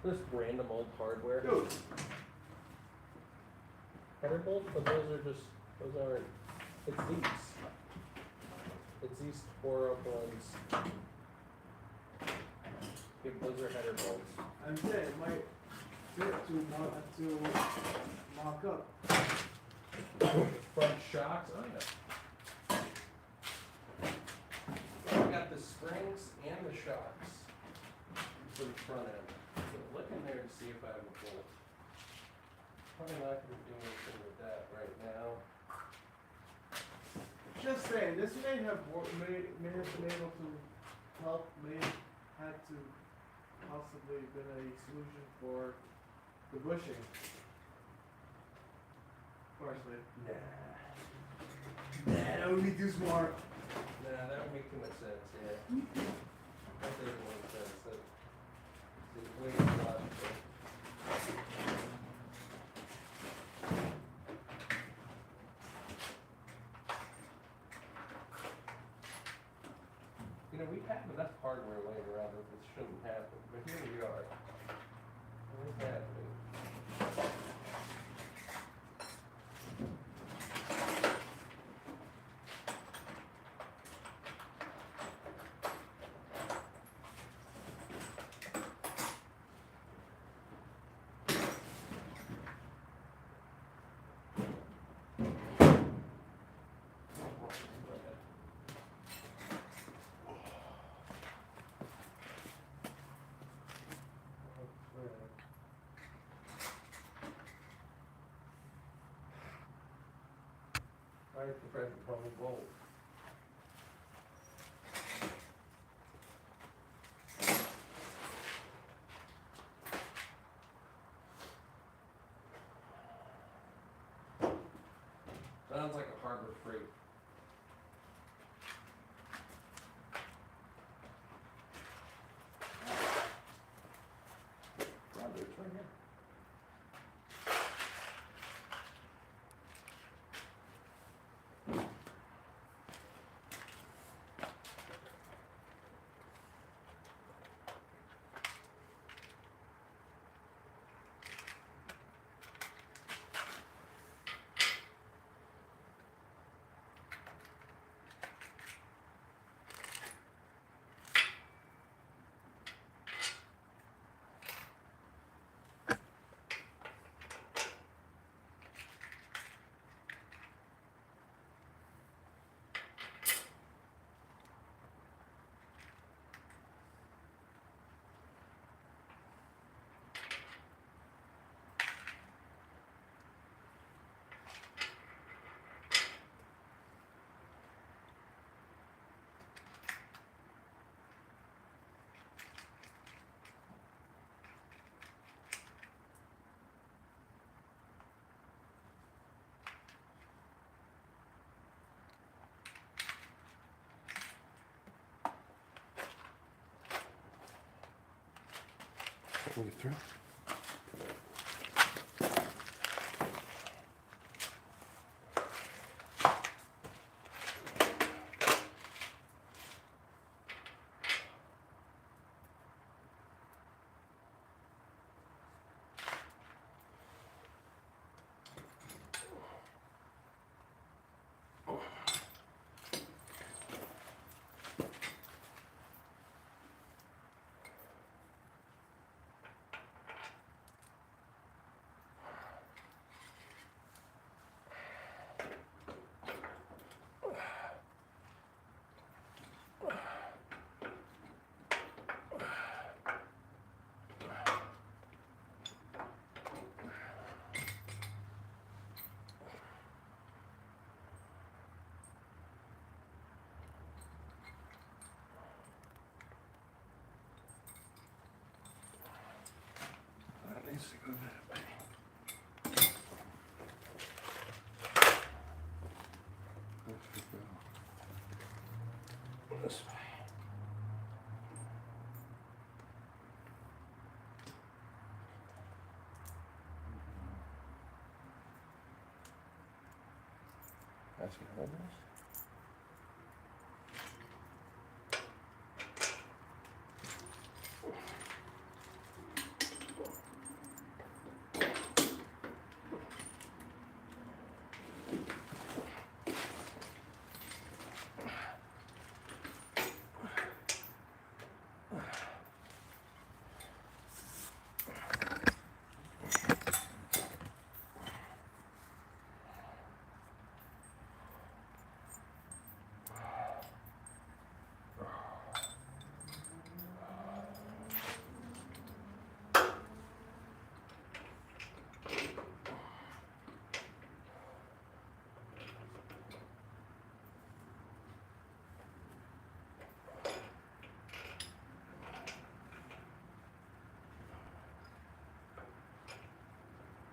This random old hardware. Dude. Header bolts, but those aren't, it's these. It's these 4-up ones. Yeah, those are header bolts. I'm saying it might fit to mock up. Front shocks, oh yeah. I got the springs and the shocks for the front end. So look in there to see if I have a bolt. Probably not going to do anything with that right now. Just saying, this may have been able to help may had to possibly been a solution for the bushing. Partially. Nah. Nah, that would be too smart. Nah, that would make too much sense, yeah. That doesn't make sense. It's way too logical. You know, we have enough hardware laying around that this shouldn't happen, but here we are. It's happening. Why is the present problem gold? Sounds like a Harbor Freight. Probably it's right here. We'll get through. That needs to go that way. That should go this way. That's what hold this.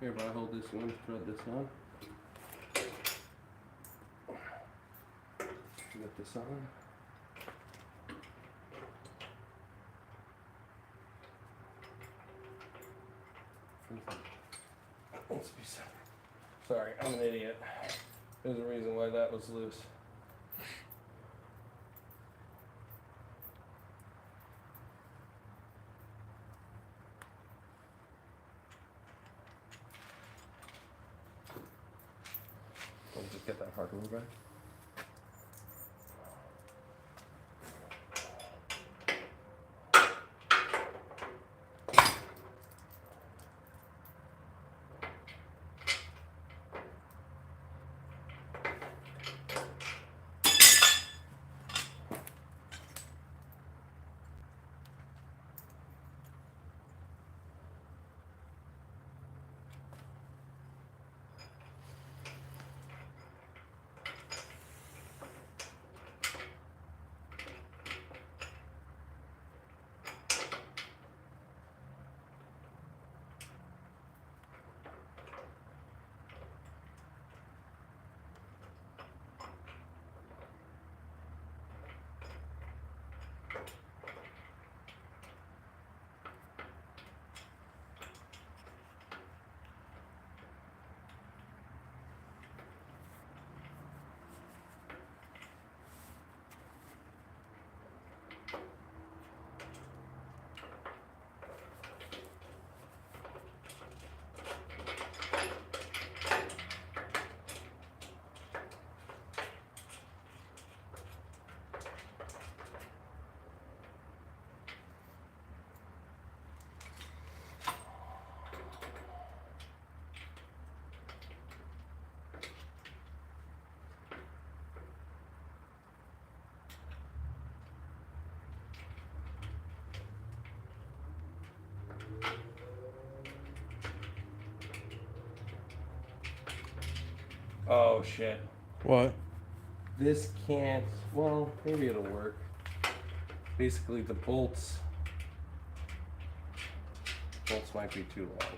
Here, if I hold this one, thread this on. Get this on. Let's be separate. Sorry, I'm an idiot. There's a reason why that was loose. Let me just get that hardware back. Oh shit. What? This can't, well, maybe it'll work. Basically the bolts might be too long.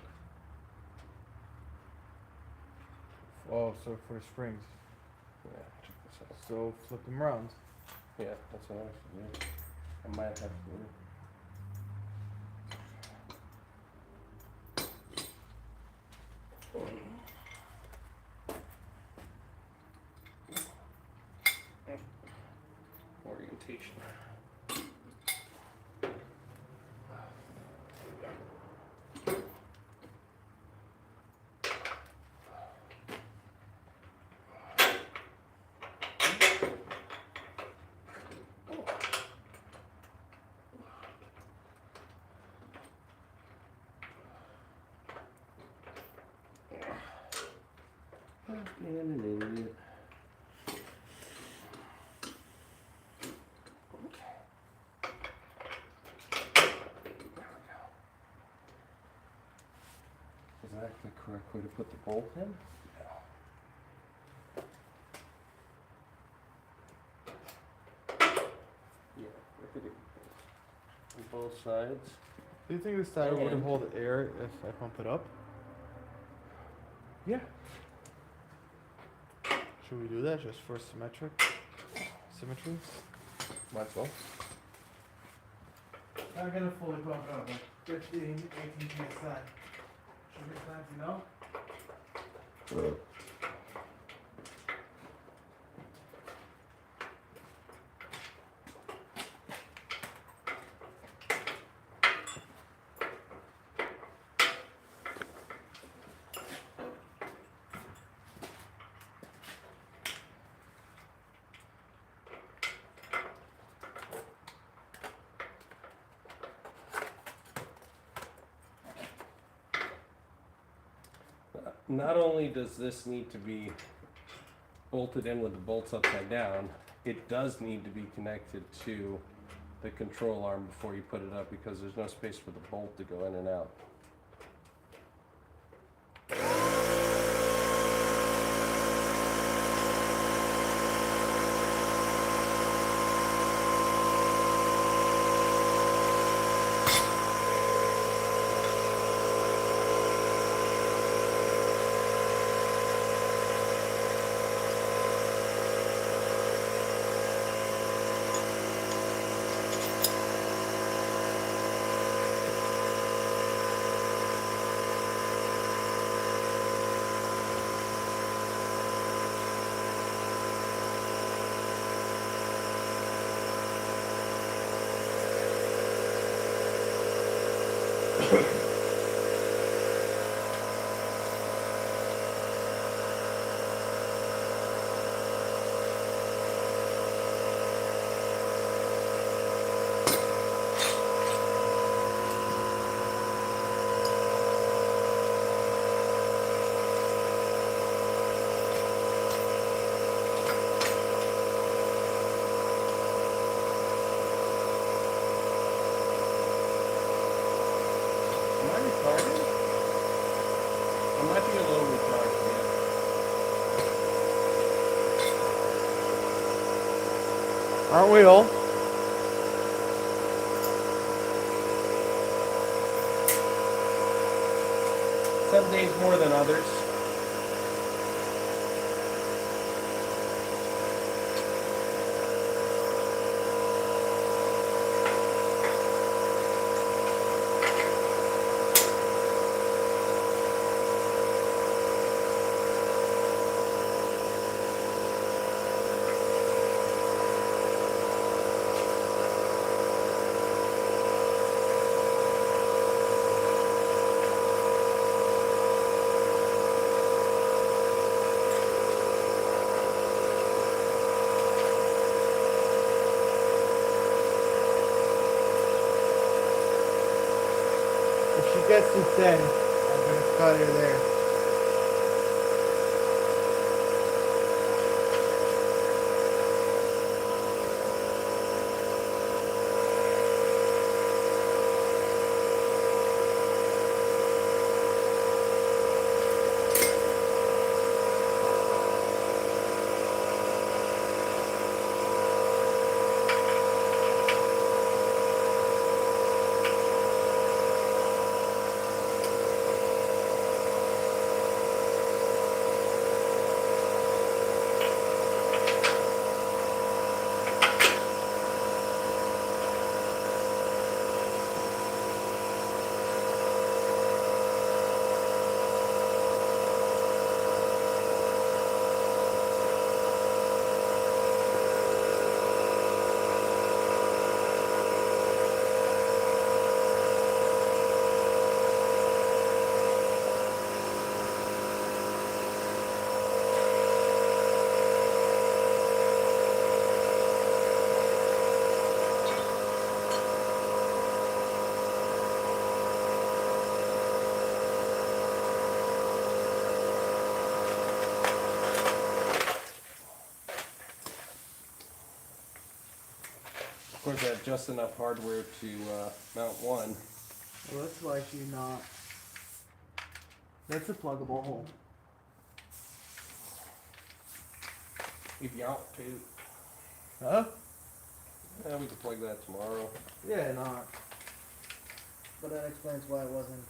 Oh, so for the springs. Yeah, check this out. So flip them around. Yeah, that's what I have to do. I might have to do. Orientation. Is that the correct way to put the bolt in? Yeah, I think it on both sides. Do you think this tire would And- hold air if I pump it up? Yeah. Should we do that just for symmetry? Might as well. I'm gonna fully pump it up, like 15, 18 psi. Should make sense, you know? Not only does this need to be bolted in with the bolts upside down, it does need to be connected to the control arm before you put it up because there's no space for the bolt to go in and out. Am I retarded? I might be a little retarded, yeah. Aren't we all? Some days more than others. If she gets to 10, I'm gonna cut her there. Of course, I have just enough hardware to mount one. Well, that's likely not. That's a pluggable hole. If you want to. Huh? Yeah, we can plug that tomorrow. Yeah, not. But that explains why it wasn't.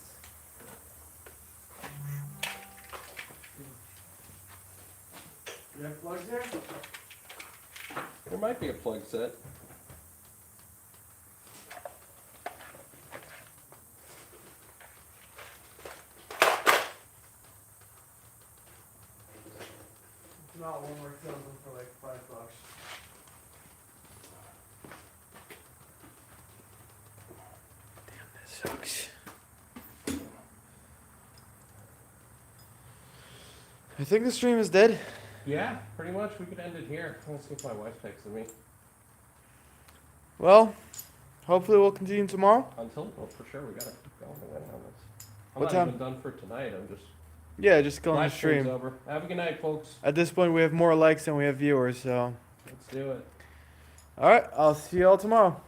You have plugs there? There might be a plug set. If not, one more sells them for like $5. Damn, that sucks. I think the stream is dead. Yeah, pretty much. We could end it here. Let's see if my wife texted me. Well, hopefully we'll continue tomorrow. Until, well, for sure, we gotta keep going on this. I'm What not time? even done for tonight. I'm just. Yeah, just go on the Live stream's stream. over. Have a good night, folks. At this point, we have more likes than we have viewers, so. Let's do it. Alright, I'll see you all tomorrow.